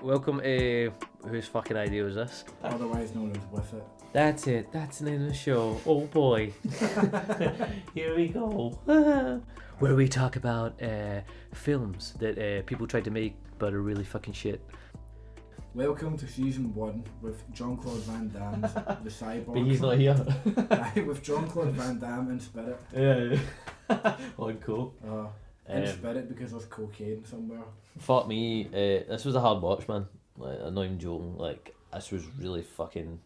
Welcome to Whose Fucking Idea Was This? Otherwise known as With It. That's it, that's the name of the show. Oh boy. Here we go. Where we talk about films that people tried to make but are really fucking shit. Welcome to season 1 with Jean-Claude Van Damme's The Cyborg. But he's not here. With Jean-Claude Van Damme in spirit. Yeah. On cool. In spirit because there's cocaine somewhere. Fuck me, this was a hard watch, man. Like, I'm not even joking. Like, this was really fucking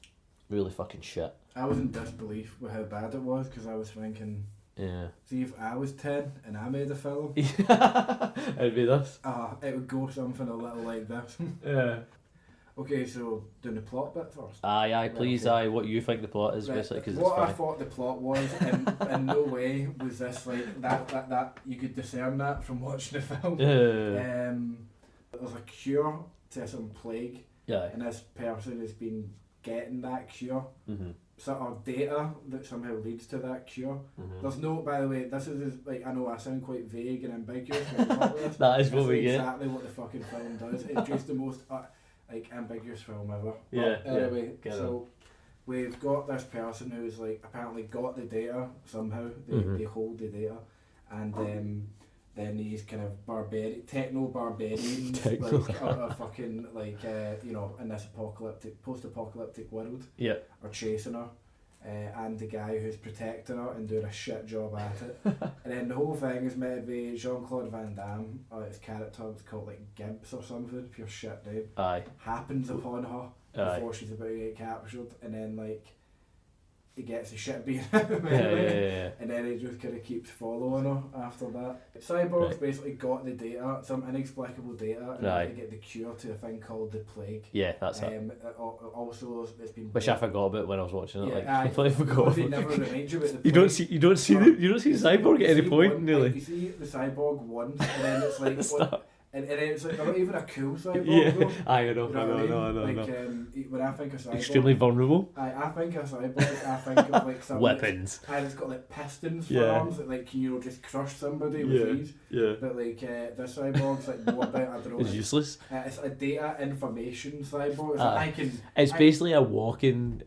shit. I was in disbelief with how bad it was because I was thinking, see if I was 10 and I made a film, it'd be this. It would go something a little like this. Yeah. Okay, so doing the plot bit first. Aye, please, okay. What you think the plot is, Right, basically, because what it's I fine. thought the plot was, in no way was this like that you could discern that from watching the film. There's a cure to some plague, and this person has been getting that cure. Mm-hmm. Sort of data that somehow leads to that cure. Mm-hmm. There's no, by the way, this is like, I know I sound quite vague and ambiguous. That is what we get. Exactly what the fucking film does. It's just the most like ambiguous film ever. Yeah. But anyway, yeah, so we've got this person who's like apparently got the data somehow. They hold the data, and then these kind of techno barbarians like are fucking like in this post-apocalyptic world. Yeah. Are chasing her. And the guy who's protecting her and doing a shit job at it. And then the whole thing is meant to be Jean-Claude Van Damme, his character, it's called like Gibbs or something, pure shit name. Aye. Happens upon her before she's about to get captured, and then like he gets the shit beat out of him anyway, and then he just kind of keeps following her after that. Cyborg's basically got the data, some inexplicable data, and they get the cure to a thing called the plague. Yeah, that's it. Also, it's been which I forgot about when I was watching it. Yeah, like completely forgot. They never remind you about the plague. You don't see Cyborg at any point, nearly. Like, you see the Cyborg once, and then it's like and it's like they're not even a cool Cyborg. Yeah, I know. When I think of Cyborg, extremely vulnerable. I think of Cyborg. I think of like some weapons. And it's got like pistons for arms that like can just crush somebody with these. Yeah. But like this Cyborg's like more about, I don't know. It's useless. It's a data information Cyborg. It's like It's basically a walking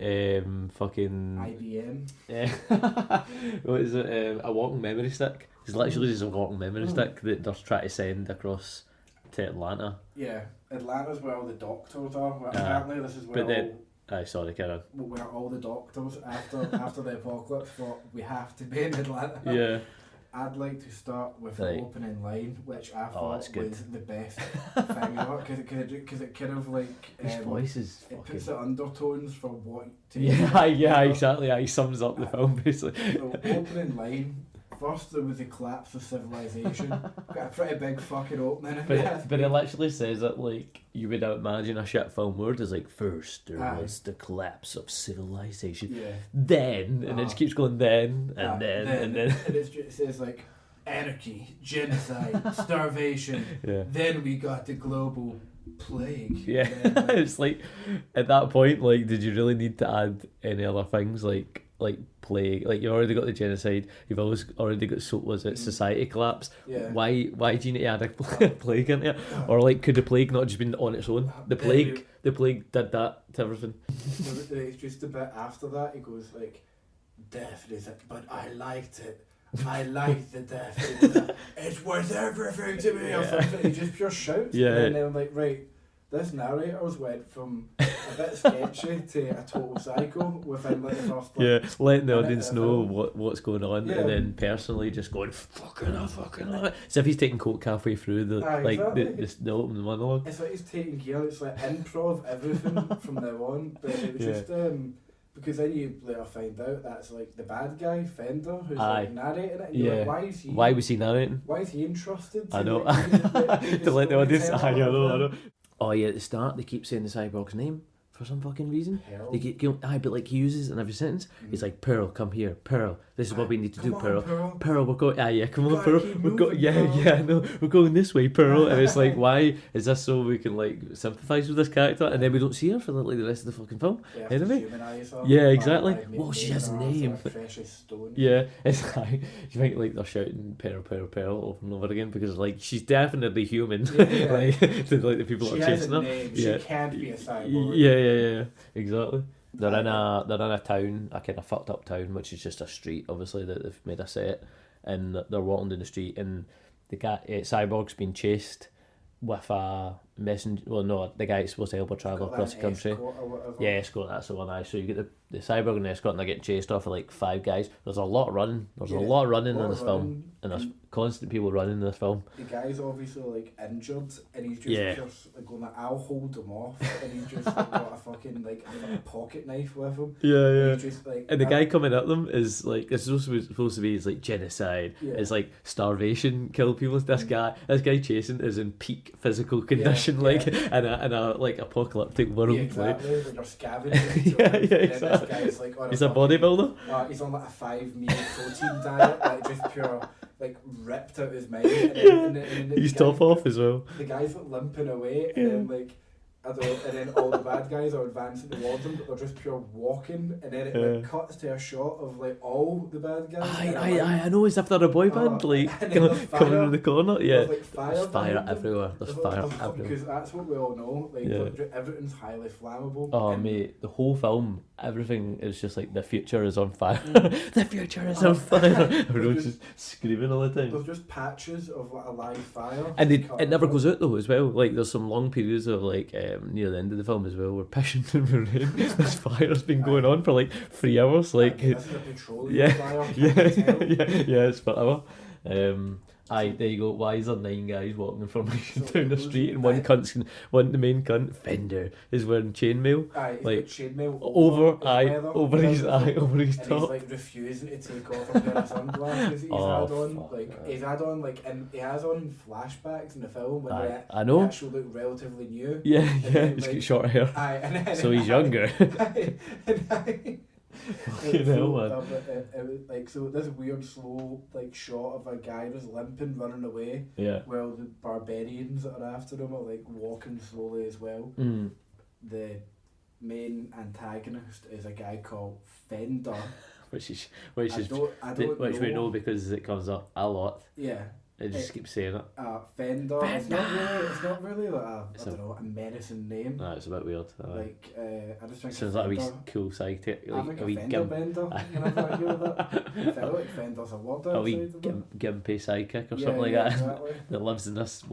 fucking IBM. Yeah. What is it? A walking memory stick. It's literally just a walking memory stick that they're trying to send across to Atlanta. Yeah, Atlanta's where all the doctors are. Apparently, this is where where all the doctors after the apocalypse thought we have to be in Atlanta. Yeah. I'd like to start with the opening line, which I thought was the best thing ever, because it kind of like his voice is it puts the undertones for what. Exactly. He sums up the film basically. The opening line. First, there was a collapse of civilization. Got a pretty big fucking opening. But it literally says it like you would imagine a shit film word is like, first there was the collapse of civilization. Yeah. Then, and it just keeps going then, and then. And it says like, anarchy, genocide, starvation. Yeah. Then we got the global plague. Yeah. It's like, at that point, like, did you really need to add any other things like plague? Like, you've already got the genocide, you've already got society collapse. Why do you need to add a plague into it? Or like, could the plague not just been on its own? The plague did that to everything. It's just a bit after that, it goes like, death is it, but I liked it. I liked the death. It's worth everything to me. Or something. He just pure shouts. Yeah. And then I'm like, right, this narrator's went from a bit sketchy to a total psycho within like the first. Like, letting the audience know what's going on, and then personally just going fucking hell. So if he's taking coke halfway through the the opening monologue. It's like he's taking gear. It's like improv everything from now on. But it was just because then you later find out that's like the bad guy Fender who's like narrating it. And you're like, why was he narrating? Why is he entrusted? I know. Like, to let the audience. I know. Oh yeah, at the start they keep saying the Cyborg's name for some fucking reason. Pearl. They keep going, but like he uses it in every sentence. He's like, Pearl, come here, Pearl. this is what we need to do, on, Pearl. Pearl, we're going. Come on, Pearl. We're going. Yeah, no, we're going this way, Pearl. And it's like, why is this so we can like sympathise with this character, and then we don't see her for like the rest of the fucking film? Anyway. Yeah, exactly. Well, she has a name. Yeah, it's like you think like they're shouting Pearl, Pearl, Pearl over and over again because like she's definitely human. Like the people that are chasing her. Name. She can't be a cyborg. Yeah, exactly. They're in a town, a kind of fucked up town, which is just a street, obviously, that they've made a set, and they're walking down the street, and the guy, Cyborg's been chased with a messenger. Well, no, the guy's supposed to help her travel across the country. Escort, that's the one. So you get the Cyborg and the escort, and they're getting chased off of like 5 guys. There's a lot of running. There's a lot of running in this film, and there's constant people running in this film. The guy's obviously like injured, and he's just like going like, I'll hold him off, and he's just like, got a fucking like a pocket knife with him. Yeah. Just, like, and the guy coming at them is like, it's supposed to be it's like genocide. Yeah. It's like starvation, kill people. This guy chasing is in peak physical condition, like in a like apocalyptic world. Yeah, exactly. Like you're scavenging. Exactly. This guy's like he's a bodybuilder. He's on like a 5 meal protein diet, like just pure like ripped out his mind. And then he's top off as well. The guy's like limping away, and then like. And then all the bad guys are advancing towards him, but they're just pure walking, and then it like cuts to a shot of like all the bad guys. I know, as if they're a boy band, like coming in the corner. Yeah, there's fire everywhere. There's fire everywhere. Because that's what we all know. Like everything's highly flammable. Oh mate, the whole film, everything is just like the future is on fire. The future is on fire. Everyone's just screaming all the time. There's just patches of like a live fire, and it never goes out though as well. Like there's some long periods of like. Near the end of the film as well, we're pissing in the rain. This fire's been going on for like 3 hours. Like, this is a petroleum fire. It's forever. There you go. Why is there 9 guys walking in formation down the street, and the main cunt Fender is wearing chainmail, like chainmail over his and top. He's like refusing to take off a pair of sunglasses he's had on. Like he's had on and he has on flashbacks in the film when they actually look relatively new. Yeah, he's got short hair. So he's younger. It was like so this weird slow like shot of a guy just limping running away while the barbarians that are after him are like walking slowly as well. The main antagonist is a guy called Fender, which we know because it comes up a lot. It just keeps saying it. Fender. It's not really like a menacing name. No, it's a bit weird. Like I just think sounds like a wee cool sidekick. Like a wee Fender bender. Whenever I hear that, I felt like Fender's a word. A wee gimpy sidekick or something like that. Exactly. That lives in this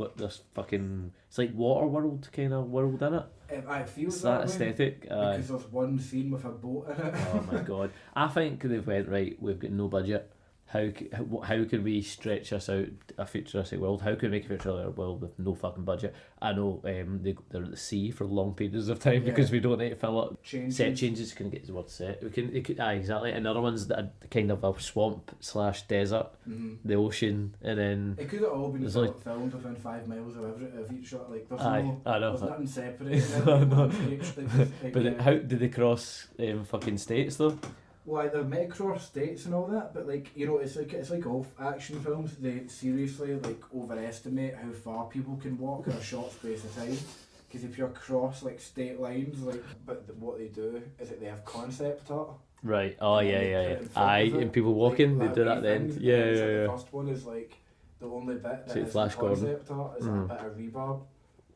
fucking. It's like water world kind of world, isn't it? I feel it's that aesthetic. Because there's one scene with a boat in it. Oh my god! I think they've went right. We've got no budget. How can we stretch this out a futuristic world? How can we make a futuristic world with no fucking budget? I know they're at the sea for long periods of time because we don't need to fill up set changes. Can get the word set. We can exactly. And other ones that are kind of a swamp / desert, the ocean, and then it could have all been filmed within 5 miles of each shot. Like there's there's nothing separating. But how did they cross fucking states though? Well, they're metro states and all that, but like it's like all action films. They seriously like overestimate how far people can walk in a short space of time. Because if you cross like state lines, but what they do is that they have concept art. Right. Oh yeah. And people walking, they do that then. Yeah. The first one is like the only bit that is concept art is a bit of reverb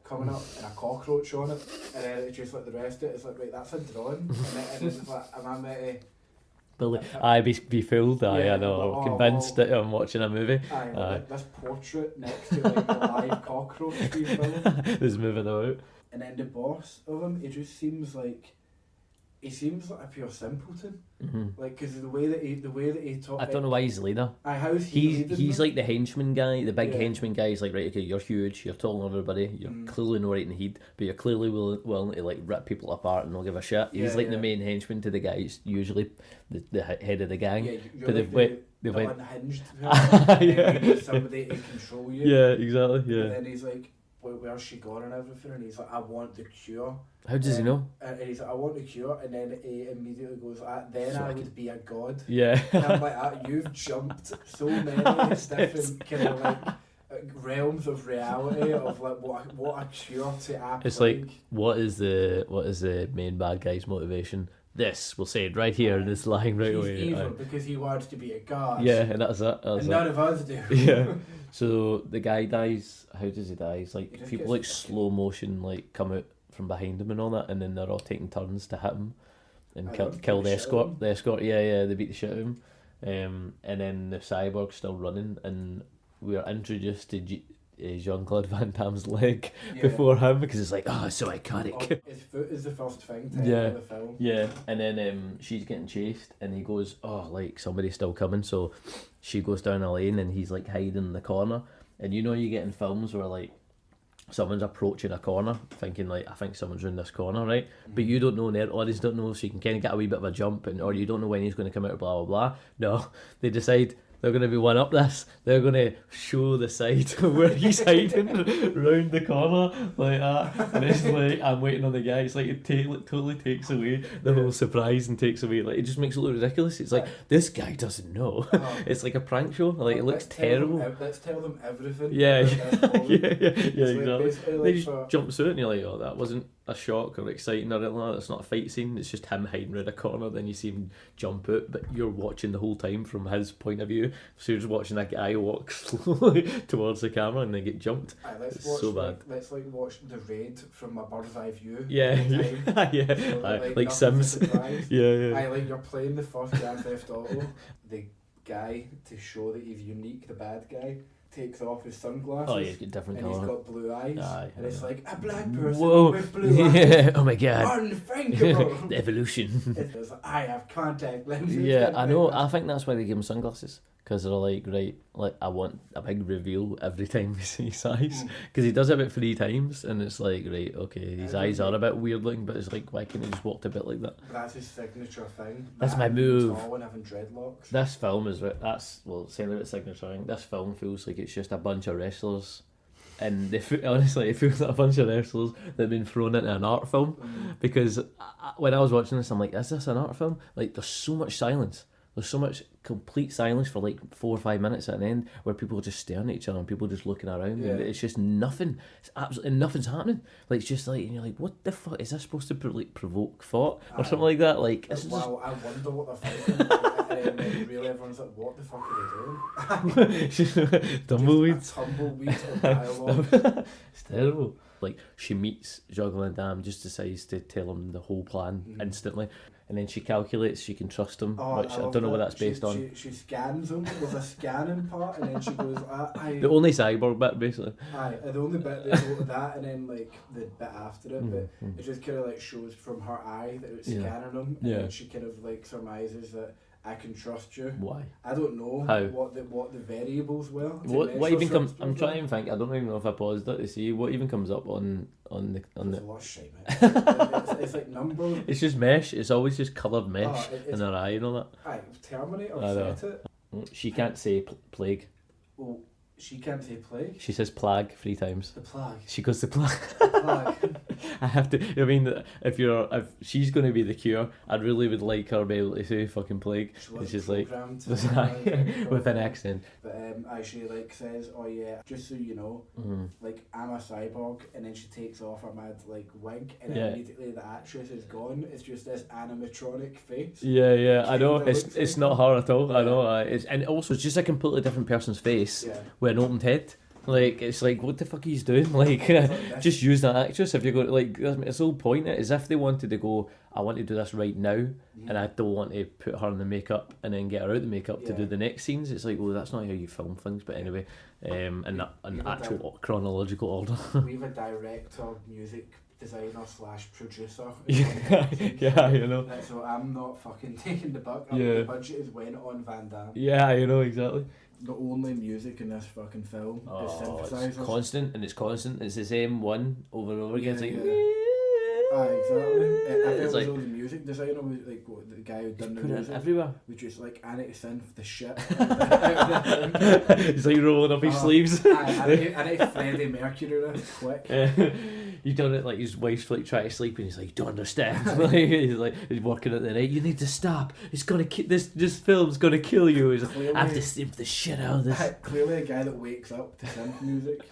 coming up and a cockroach on it, and then it's just like the rest of it is like, right, that's a drawing, and then it's like, am I meant to? Be fooled. I know. I'm convinced that I'm watching a movie. This portrait next to like a live cockroach being filmed. Is moving out. And then the boss of him, he seems like a pure simpleton. Like, because the way that he talks. I don't know why he's the leader. He's like the henchman guy. The big henchman guy is like, right, okay, you're huge, you're taller than everybody, you're clearly not right in the heat, but you're clearly willing to like rip people apart and not give a shit. He's like the main henchman to the guy. He's usually the head of the gang. Yeah, but like they've went unhinged. Somebody to control you. Yeah, exactly. Yeah. And then he's like, where's she gone and everything, and he's like, I want the cure. How does he know? And he's like, I want the cure, and then he immediately goes, then I would be a god. Yeah. And I'm like, you've jumped so many different kind of like realms of reality of like what a cure to act. It's like what is the main bad guy's motivation? This, we'll say it right here in this line right away. He's evil because he wants to be a god. Yeah, and that's it. And none of us do. Yeah. So the guy dies. How does he die? It's like people like slow motion like come out from behind him and all that, and then they're all taking turns to hit him and kill the escort. The escort, yeah, they beat the shit out of him. And then the cyborg's still running, and we are introduced to Jean-Claude Van Damme's leg before him, because it's like, it's so iconic. His foot is the first thing to enter the film. Yeah, and then she's getting chased, and he goes, like somebody's still coming, so she goes down a lane, and he's like hiding in the corner. And you get in films where like someone's approaching a corner, thinking like, I think someone's in this corner, right? Mm-hmm. But you don't know, and the audience don't know, so you can kind of get a wee bit of a jump, or you don't know when he's going to come out, blah blah blah. No, they decide they're going to be one up this. They're going to show the side where he's hiding round the corner like that. And it's like, I'm waiting on the guy. It's like it totally takes away the whole surprise and takes away, like, it just makes it look ridiculous. It's like, this guy doesn't know. It's like a prank show. Like, it looks terrible. Let's tell them everything. Yeah, exactly. Like They just jumps out and you're like, that wasn't a shock or exciting or anything like that. It's not a fight scene. It's just him hiding around a corner. Then you see him jump out, but you're watching the whole time from his point of view. So you're just watching that guy walk slowly towards the camera and then get jumped. So bad. Let's watch The Raid from a bird's eye view. Yeah. So, like Sims. Yeah. You're playing the first Grand Theft Auto. The guy, to show that he's unique, the bad guy, takes off his sunglasses. He's got different colour. And he's got blue eyes. And it's like a black person with blue eyes. Yeah. Oh my god. Unthinkable. The evolution. It's like, I have contact lenses. Yeah, I know. I think that's why they give him sunglasses. Because they're like, right, like, I want a big reveal every time we see his eyes. Because he does it about 3 times, and it's like, right, okay, his eyes are a bit weird looking, but it's like, why can't he just walk a bit like that? That's his signature thing. That's my move. Tall and having dreadlocks. This film is, saying about signature thing, this film feels like it's just a bunch of wrestlers. And honestly, it feels like a bunch of wrestlers that have been thrown into an art film. Because when I was watching this, I'm like, is this an art film? Like, there's so much silence. There's so much complete silence for like 4 or 5 minutes at an end, where people are just staring at each other and people just looking around, and it's just nothing. It's absolutely nothing's happening. Like, it's just like, and you're like, what the fuck is this supposed to provoke thought or something like that? Like, it's just... I wonder what they're thinking. And then really everyone's like, what the fuck are they doing? Tumbleweeds. Tumbleweed of dialogue. It's terrible. Like, she meets Jean-Claude Van Damme, just decides to tell him the whole plan instantly. And then she calculates she can trust him, which I don't know what that's based on. She scans him. There's a scanning part, and then she goes, the only cyborg bit, basically. The only bit that that, and then like the bit after it, but it just kind of like shows from her eye that it's scanning him, and then she kind of like surmises that I can trust you. Why? I don't know what the variables were. What even comes? I'm trying to think. I don't even know if I paused it to see what even comes up on the. A lot of shit, man. It's like numbers. It's just mesh. It's always just coloured mesh in her eye and all that. Terminator said it. She can't say plague. Oh, she can't say plague. She says plague 3 times. The plague. She goes the plague. Plague. I have to. I mean, if she's going to be the cure, I really would like her to be able to say fucking plague. It's just like with an accent. But she like says, "Oh yeah, just so you know, like I'm a cyborg," and then she takes off her mad like wig, and then immediately the actress is gone. It's just this animatronic face. Yeah, I know. It's not her at all. I know. And also it's just a completely different person's face with an opened head. Like, it's like, what the fuck are you doing? Like, just use that actress if you're going to, like, it's the whole point. As if they wanted to go, I want to do this right now, and I don't want to put her in the makeup and then get her out the makeup to do the next scenes. It's like, well, that's not how you film things. But anyway, in actual chronological order. We have a director, music designer / producer. You know. So I'm not fucking taking the buck. The budget is went on Van Damme. Yeah, you know, exactly. The only music in this fucking film is synthesizers. It's constant. It's the same one over and over again. It's like, Exactly. It's like the music designer, like the guy who done the music, put it everywhere. was just like, I need to synth the shit. He's like rolling up his sleeves. I need Freddie Mercury this quick. You done it like his wife's like trying to sleep and he's like, you don't understand. he's working at the night. You need to stop. It's gonna this film's gonna kill you. He's like, I have to synth the shit out of this. Clearly a guy that wakes up to synth music.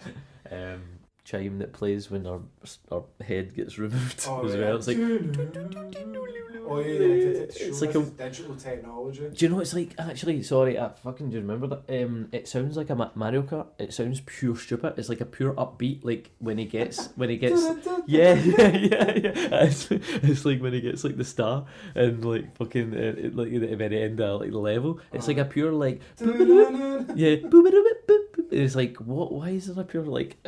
Chime that plays when our head gets removed as well. It's like it's like a digital technology. Do you know it's like? Actually, sorry, I fucking do remember that. It sounds like a Mario Kart. It sounds pure stupid. It's like a pure upbeat. Like when he gets yeah. It's like when he gets like the star and like fucking like at the very end of like the level. It's like a pure like yeah. It's like what? Why is there a pure like?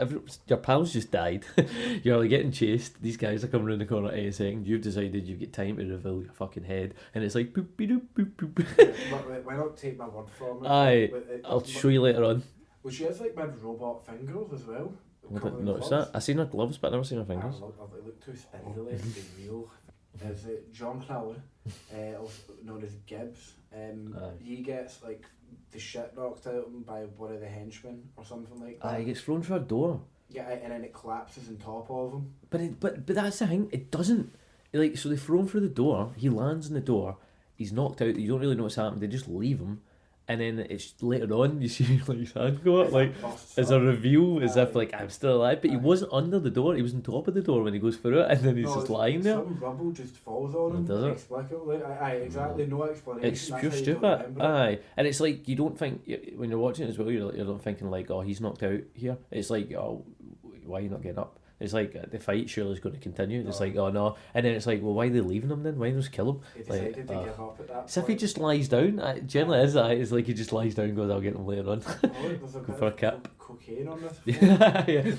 Your pals just died. You're like getting chased. These guys are coming around the corner at any second. You've decided you've got time to reveal your fucking head, and it's like boop boop boop boop. Why not take my word from it? Aye, I'll show you later on. Well, she has like mad robot fingers as well. I didn't notice that. I seen her gloves, but I never seen her fingers. They look too spindly to be real. There's Jean-Claude, also known as Gibbs. He gets like the shit knocked out of him by one of the henchmen or something like that. He gets thrown through a door. Yeah, and then it collapses on top of him. But that's the thing. It doesn't. Like, so they throw him through the door. He lands in the door. He's knocked out. You don't really know what's happened. They just leave him. And then it's later on you see like his hand go up, like as a reveal, as if like I'm still alive. But he wasn't under the door; he was on top of the door when he goes through it, and then he's just lying there. Some rubble just falls on him. Does it? Inexplicably. Aye, exactly. No explanation. It's pure stupid. Aye, and it's like you don't think when you're watching it as well. You're not thinking like, oh, he's knocked out here. It's like, oh, why are you not getting up? It's like the fight surely is going to continue. It's like, oh no, and then it's like, well, why are they leaving him then? Why don't they just kill him? He decided to give up at that so if he just lies down, generally is that. It's like he just lies down and goes, I'll get him later on. Go for a cap. Cocaine on this. Yeah.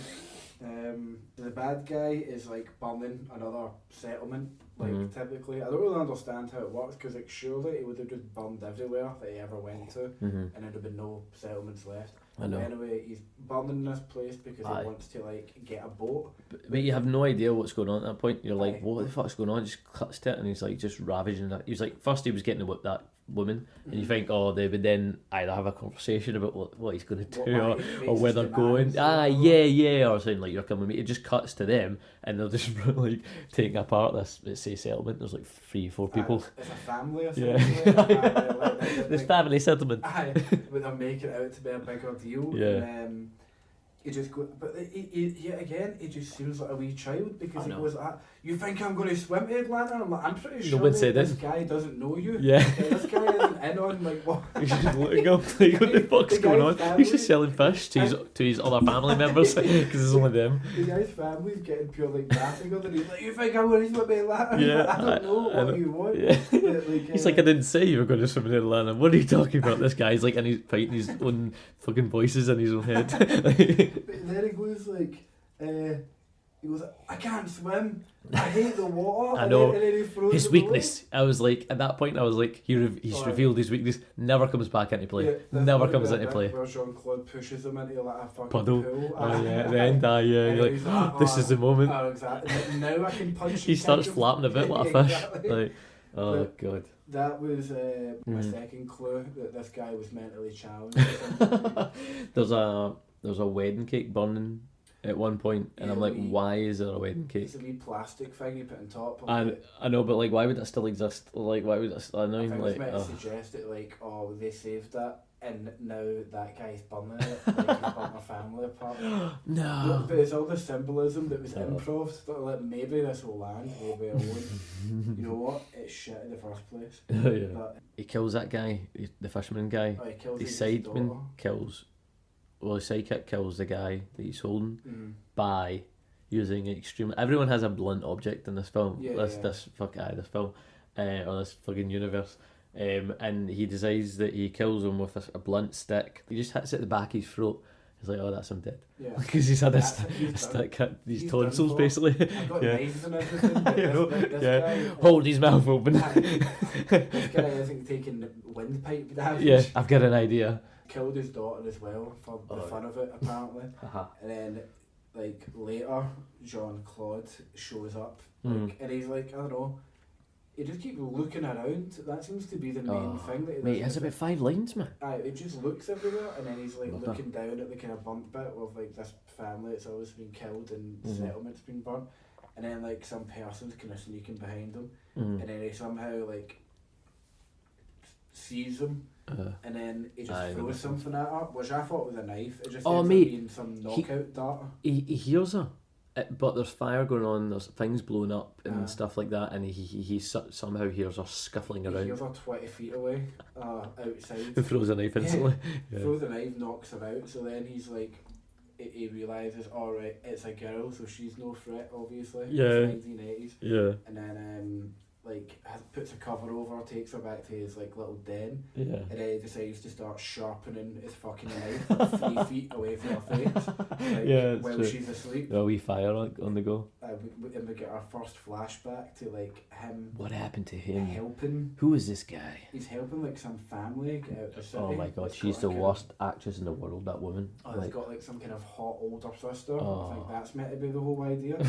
The bad guy is like burning another settlement. Like typically, I don't really understand how it works because like surely it would have just burned everywhere that he ever went to, and there'd have been no settlements left. I know. Anyway, he's burning this place because he wants to like get a boat. But you have no idea what's going on at that point. You're like, what the fuck's going on? Just cuts to it, and he's like just ravaging that. He was like, first he was getting to whip that woman, and you think, oh, they would then either have a conversation about what he's going to do, or where they're going. Or saying like, you're coming with me. It just cuts to them, and they're just like taking apart this, let's say, settlement. There's like 3-4 people. It's a family, This family settlement. But they're making it out to be a bigger deal. Yeah. And he just go, but he just seems like a wee child because he goes, you think I'm going to swim to Atlanta? I'm like, I'm pretty sure this guy doesn't know you. Yeah. This guy isn't in on like what. He's just looking up like, what the fuck's going on? He's just selling fish to his other family members because it's only them. The guy's family's getting pure like laughing at him. He's like, you think I'm going to swim to Atlanta? Yeah, like, I don't know what you want. Yeah. He's like, I didn't say you were going to swim in Atlanta. What are you talking about? This guy's like, and he's fighting his own fucking voices in his own head. But then he goes like, I can't swim. I hate the water. I know. And then he throws his weakness. I was like, at that point, I was like, he's revealed his weakness. Never comes back into play. Never comes into play. Where Jean-Claude pushes him into like a fucking puddle. Pool. Oh yeah, at the end, you're like, this is the moment. Oh, exactly. Now I can punch. He starts flapping a bit like a fish. Exactly. Like, oh god. That was my second clue that this guy was mentally challenged. There's a wedding cake burning at one point, and I'm like, why is there a wedding cake? It's a wee plastic thing you put on top. I know, but like, why would that still exist? Like, why would that still? I know, I think like, it's meant to suggest that like, oh, they saved that, and now that guy's burning it. Like, he's burnt my family apart. No. But it's all the symbolism that was improv. So like, maybe this will land. Maybe it won't. You know what? It's shit in the first place. Yeah. But he kills that guy, the fisherman guy. Oh, he kills his sideman kills. Well, his sidekick kills the guy that he's holding by using extreme. Everyone has a blunt object in this film. This film, or this fucking universe. And he decides that he kills him with a blunt stick. He just hits it at the back of his throat. He's like, oh, that's him dead. Yeah. Because he's had a stick cut these tonsils basically. I've got knives and everything. This guy, hold his mouth open. This guy isn't taking windpipe damage. Yeah, I've got an idea. Killed his daughter as well for the fun of it, apparently. And then like later, Jean-Claude shows up, like, and he's like, I don't know, he just keeps looking around. That seems to be the main thing. That mate, he has about 5 lines, man. It just looks everywhere, and then he's like looking down at the kind of bump bit of like this family that's always been killed and the settlement's been burnt, and then like some person's kind of sneaking behind him, and then he somehow like sees him, and then he just throws something at her, which I thought was a knife. It just ends up being some knockout dart. He hears her. But there's fire going on, there's things blowing up and stuff like that, and he somehow hears her scuffling around. He hears her 20 feet away, outside. And throws a knife instantly. Yeah. Throws a knife, knocks her out, so then he's like, he realises, alright, it's a girl, so she's no threat, obviously. Yeah. It's 1980s. Yeah. And then, puts a cover over her, takes her back to his, like, little den. Yeah. And then he decides to start sharpening his fucking knife 3 feet away from her face. Like, while she's asleep. A wee fire on the go. And we get our first flashback to, like, him... What happened to him? Helping... Who is this guy? He's helping, like, some family get out of the city. Oh my god, she's the worst actress in the world, that woman. Oh, he's got, like, some kind of hot older sister. I think that's meant to be the whole idea.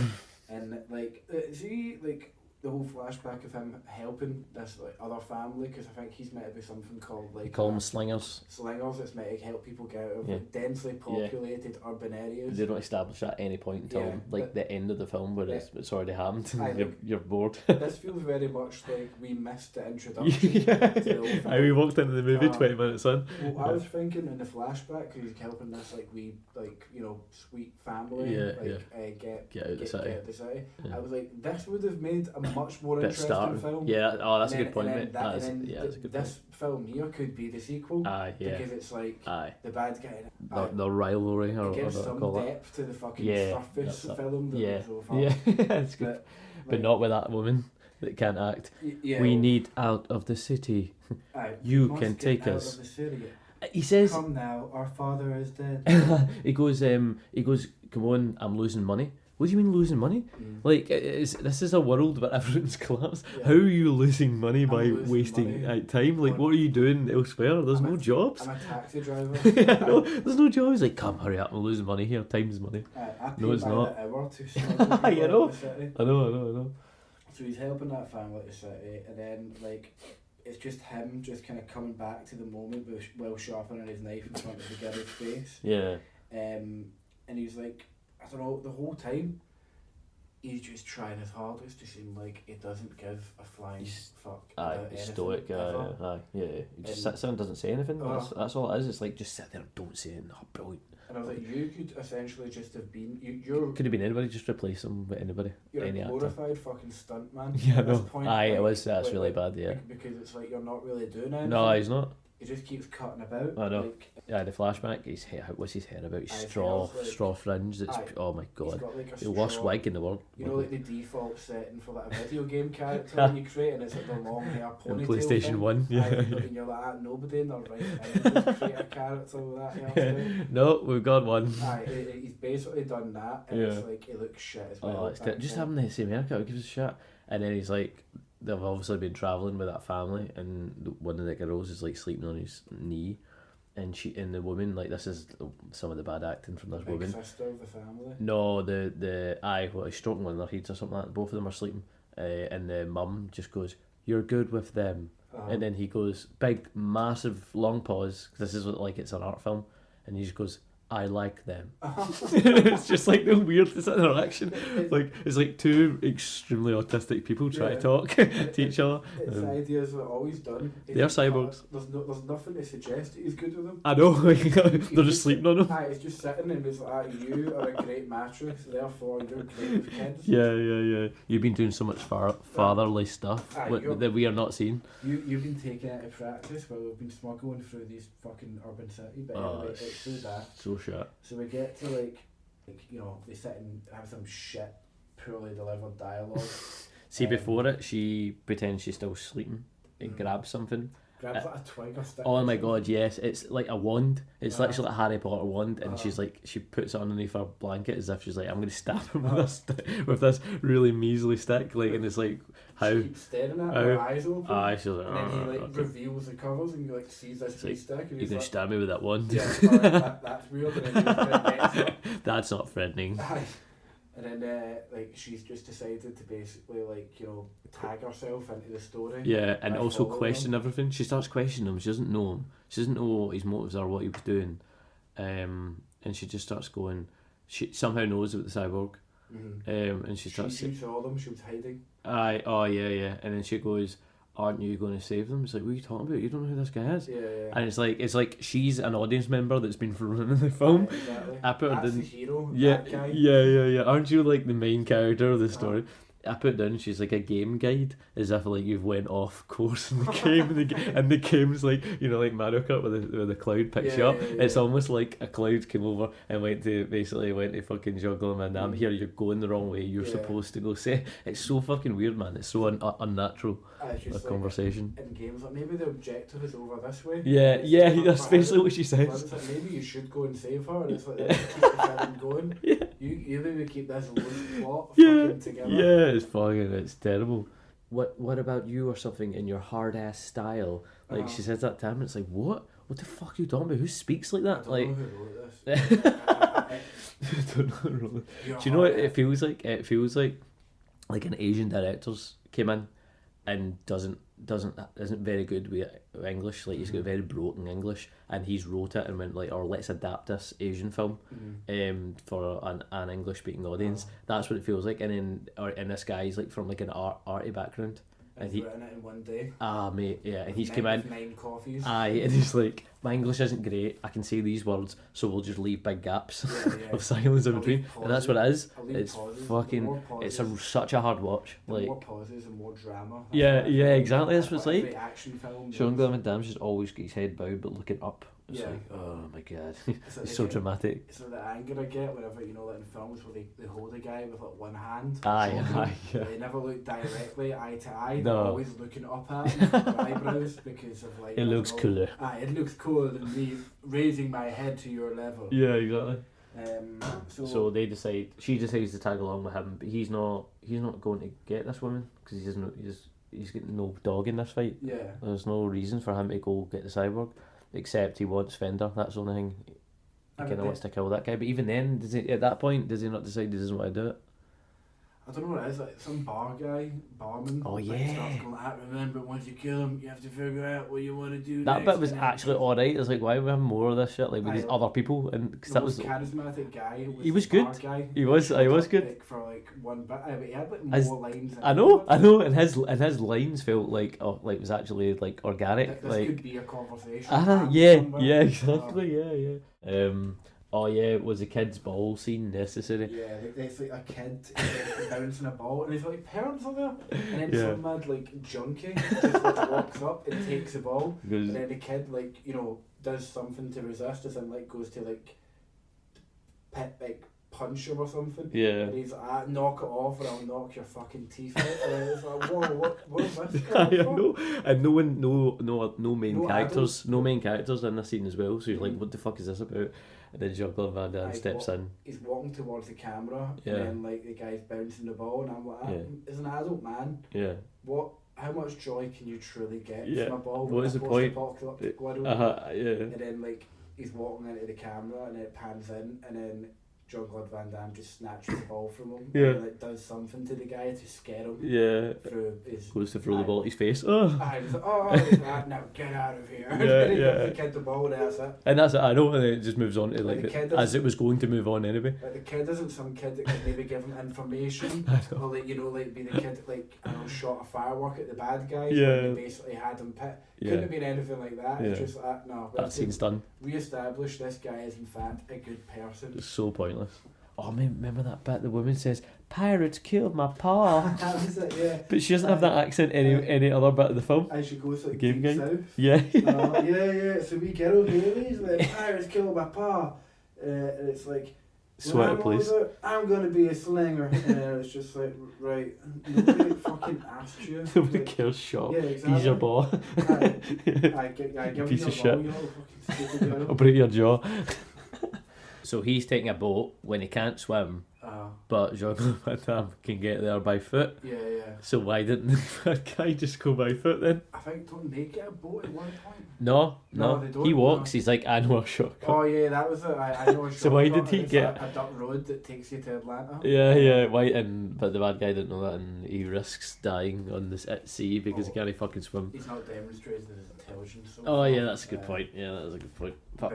And, like, see, like... the whole flashback of him helping this like other family, because I think he's meant to be something called like... They call them slingers. Slingers, it's meant to help people get out of like, densely populated urban areas. They don't establish that at any point until the end of the film where it's already happened and you're bored. This feels very much like we missed the introduction to the old film. We walked into the movie 20 minutes in. Well, I was thinking in the flashback, because he's helping this like wee, like, you know, sweet family get out of the city. I was like, this would have made a much more interesting film. Yeah, that's a good point, mate. That's a good this film here could be the sequel. Because it's like the bad guy. The rivalry, or it gives some depth to the fucking surface film. That's good. But not with that woman that can't act. We need out of the city. You can take us. He says, "Come now, our father is dead." he goes, come on, I'm losing money. What do you mean losing money? Like, this is a world where everyone's collapsed. How are you losing money by wasting time? Like, what are you doing elsewhere? There's no jobs. I'm a taxi driver. There's no jobs. Like, come, hurry up, I'm losing money here. Time's money. No, it's not. You know? I know. So he's helping that family to the city, and then, like, it's just him just kind of coming back to the moment while sharpening his knife in front of the girl's face. Yeah. And he's like, I don't know, the whole time he's just trying his hardest to seem like he doesn't give a flying fuck. He's stoic. He just sits there and doesn't say anything. That's all it is. It's like, just sit there and don't say anything. Oh, brilliant. And I was like, you could essentially just have been... You could have been anybody, just replace him with anybody. You're any a glorified fucking stuntman. Yeah, no. That's really bad, yeah. Because it's like you're not really doing anything. No, he's not. He just keeps cutting about. I know. The flashback, his hair, what's his hair about? His straw fringe. That's, oh my god. He's got like the worst wig in the world. You know, like the default setting for like a video game character that you create, and it's like the long hair ponytail PlayStation thing. 1, yeah. And you're like, nobody in their right mind would create a character with that hairstyle. No, we've got one. He's basically done that, and it's like, he looks shit as well. Just having the same haircut, who gives a shit? And then he's like, they've obviously been travelling with that family, and one of the girls is like sleeping on his knee, and the woman, like, this is some of the bad acting from this woman. Sister of the family? No, he's stroking one of their heads or something like that. Both of them are sleeping, and the mum just goes, "You're good with them," and then he goes, big, massive, long pause, because this is what, like, it's an art film, and he just goes, "I like them." It's just like the weirdest interaction. It's like two extremely autistic people try to talk to each other. It's ideas are always done. They're cyborgs. There's nothing to suggest that he's good with them. I know, they're just sleeping on him. He's just sitting and he's like, you are a great mattress, therefore you're great with kids. Yeah. You've been doing so much fatherly stuff that we are not seeing. You've been taking it to practice while we've been smuggling through these fucking urban city, but anyway, it's so daft. So shit. So we get to like you know, they sit and have some shit, poorly delivered dialogue. See, before it, she pretends she's still sleeping and grabs something, grabs like a twig or stick. Oh my god, yes, it's like a wand. It's literally like a Harry Potter wand, and she's like, she puts it underneath her blanket as if she's like, I'm going to stab him with this really measly stick, like, and it's like how she keeps staring at her eyes open. She's like, and then he like reveals the covers and like sees this like, stick. And you're going to stab me with that wand. Yeah, that's weird. And then he gets it. That's not threatening. And then like she's just decided to basically like, you know, tag herself into the story. Yeah, and also question everything. She starts questioning him. She doesn't know him. She doesn't know what his motives are, what he was doing. And she just starts going. She somehow knows about the cyborg. Mm-hmm. And she starts. She saw them. She was hiding. Yeah. And then she goes, "Aren't you going to save them?" It's like, what are you talking about? You don't know who this guy is. Yeah. And it's like she's an audience member that's been running the film. Exactly. I put That's the hero. Yeah, that guy. yeah. Aren't you like the main character of the story? I put down she's like a game guide, as if like you've went off course in the game, and the game's like, you know, like Mario Kart where the cloud picks you up. Yeah. It's almost like a cloud came over and went to fucking Jean-Claude and Damme. Here you're going the wrong way. You're supposed to go say. It's so fucking weird, man. It's so unnatural. A conversation. In games, like maybe the objective is over this way. Yeah. That's basically what she says. It's like, maybe you should go and save her. And it's like keep the film going. Yeah. You maybe keep this loose plot fucking together. Yeah. It's terrible. What about you or something in your hard ass style? Like she says that to him, it's like, what the fuck are you talking about? Who speaks like that? I don't know who wrote this. I don't know who wrote this. Do you know what it feels like? It feels like an Asian director's came in and isn't very good with English. Like he's got very broken English, and he's wrote it and went like, or let's adapt this Asian film for an English speaking audience. That's what it feels like. And this guy's like from like an arty background. And he's written it in one day. Mate, yeah. And he's come in. 9 coffees. And he's like, my English isn't great. I can say these words, so we'll just leave big gaps of silence in between. And that's what it is. It's fucking. It's such a hard watch. Like more pauses and more drama. Yeah, exactly. That's what it's like. Action film. Jean-Claude Van Damme's just always got his head bowed but looking up. It's like, oh my god, it's so dramatic. It's like the anger I get whenever, you know, like in films where they hold a guy with like one hand. Yeah. They never look directly eye to eye. No. They're always looking up at him with their eyebrows because of like. It looks cooler. It looks cooler than me raising my head to your level. Yeah, exactly. So they decide. She decides to tag along with him, but he's not going to get this woman because he's got no dog in this fight. Yeah. There's no reason for him to go get the cyborg. Except he wants Fender. That's the only thing. He kind of wants to kill that guy. But even then, at that point, does he not decide he doesn't want to do it? I don't know what it is. Like some barman. Oh yeah. Starts going, remember, once you kill him, you have to figure out what you want to do. That bit was actually alright. It's like, why are we having more of this shit? Like with these other people, and because that was charismatic guy. He was good. He was good. Like, for like one bit, but he had like more lines. I know, and his lines felt like was actually like organic. This like could be a conversation. Yeah, exactly. Yeah. Oh yeah, was a kid's ball scene necessary? Yeah, it's like a kid bouncing a ball, and his like parents are there, and then some mad like junkie just like walks up and takes the ball, and then the kid like, you know, does something to resist us and like goes to like punch him or something. Yeah. And he's like, knock it off or I'll knock your fucking teeth out. And it's like, whoa, what is this? I know. And no main characters in the scene as well. So you're like, what the fuck is this about? And then Jean-Claude Van Damme steps in. He's walking towards the camera, and then like the guy's bouncing the ball, and I'm like, as an adult man, how much joy can you truly get from a ball? What is the point? And then like he's walking into the camera, and then it pans in, and then Jean-Claude Van Damme just snatches the ball from him and like, does something to the guy to scare him. Yeah. Goes to throw the ball at his face. Oh. He's like, now get out of here. And he gives the kid the ball, and that's it. And that's it, I know, and then it just moves on to like as it was going to move on anyway. Like the kid isn't some kid that could maybe give him information. Or like, you know, like be the kid that like, I don't know, shot a firework at the bad guys when they basically had him pit. Couldn't have been anything like that. It's just like, no. That scene's done. Re-establish this guy is in fact a good person. It's so pointless. Oh man, remember that bit? The woman says, "Pirates killed my pa." That was it, yeah. But she doesn't have that accent any other bit of the film. And she goes to like Game Deep Guy. South. Yeah. Yeah. So we girl Haley's like, "Pirates killed my pa," and it's like, Sweater, please. I'm gonna be a slinger. And it's just like, right, nobody fucking asked you. Nobody like, cares, shot. Yeah, exactly. He's your ball. I give Piece you of a shit. ball, you little fucking stupid girl. I'll break your jaw. So he's taking a boat when he can't swim, but Jean-Claude Van Damme can get there by foot. Yeah. So why didn't that guy just go by foot then? I think, don't they get a boat at one point? No, they don't. he walks. He's like, I know a shortcut. Oh yeah, that was it. I know a shortcut. So why did he get a dirt road that takes you to Atlanta? Yeah. Why? But the bad guy didn't know that, and he risks dying on this at sea because he can't fucking swim. He's not demonstrated his intelligence. Oh yeah, that's a good point. Yeah, that is a good point. Fuck.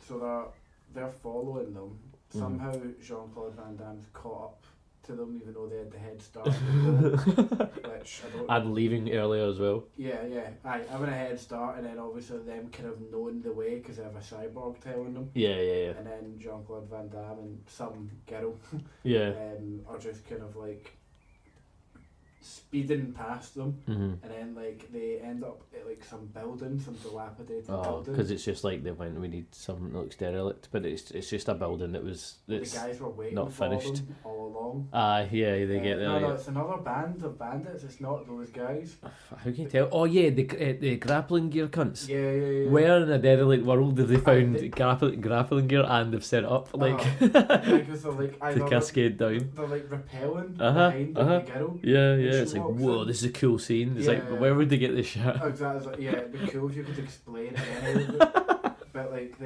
So they're following them. Somehow Jean-Claude Van Damme's caught up to them, even though they had the head start. Which I don't know. And leaving earlier as well. Yeah. Aye, having a head start, and then obviously them kind of knowing the way because they have a cyborg telling them. Yeah. And then Jean-Claude Van Damme and some girl are just kind of like speeding past them, and then like they end up at like some building, some dilapidated building. Because it's just like they went, we need something that looks derelict, but it's just a building that's the guys were waiting not for finished them all along. They get there. No, it's another band of bandits. It's not those guys. How can you tell? Oh yeah, the grappling gear cunts. Yeah. Where in a derelict world have they found grappling gear and they've set up like because they're like to cascade down? They're like repelling behind the girl. Yeah. It's like, whoa, this is a cool scene. It's like, where would they get this shot? Exactly. It'd be cool if you could explain it. But like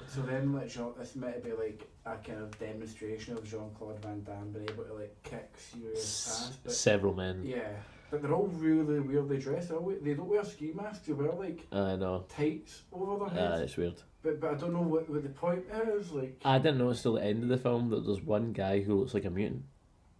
so then like it's meant to be like a kind of demonstration of Jean-Claude Van Damme being able to like kick serious ass. But several men. Yeah. But they're all really weirdly dressed. They don't wear ski masks. They wear like tights over their heads. It's weird. But I don't know what the point is. Like I didn't notice till the end of the film that there's one guy who looks like a mutant.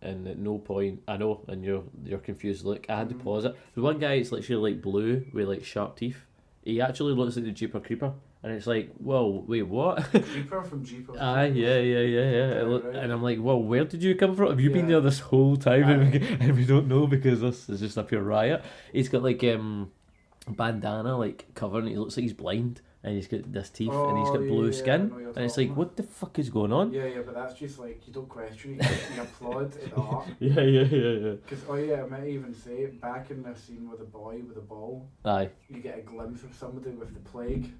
And at no point, I know, and your confused look, I had to pause it. The one guy is literally like blue with like sharp teeth. He actually looks like the Jeeper Creeper, and it's like, whoa, wait, what? Creeper from Jeeper. Yeah. Right. And I'm like, whoa, where did you come from? Have you been there this whole time? And we don't know because this is just a pure riot. He's got like bandana like covering. He looks like he's blind. And he's got this teeth and he's got blue skin. And it's like, what the fuck is going on? Yeah, but that's just like, you don't question it, you applaud at the art. Yeah. Because, I might even say, back in the scene with the boy with the ball, you get a glimpse of somebody with the plague.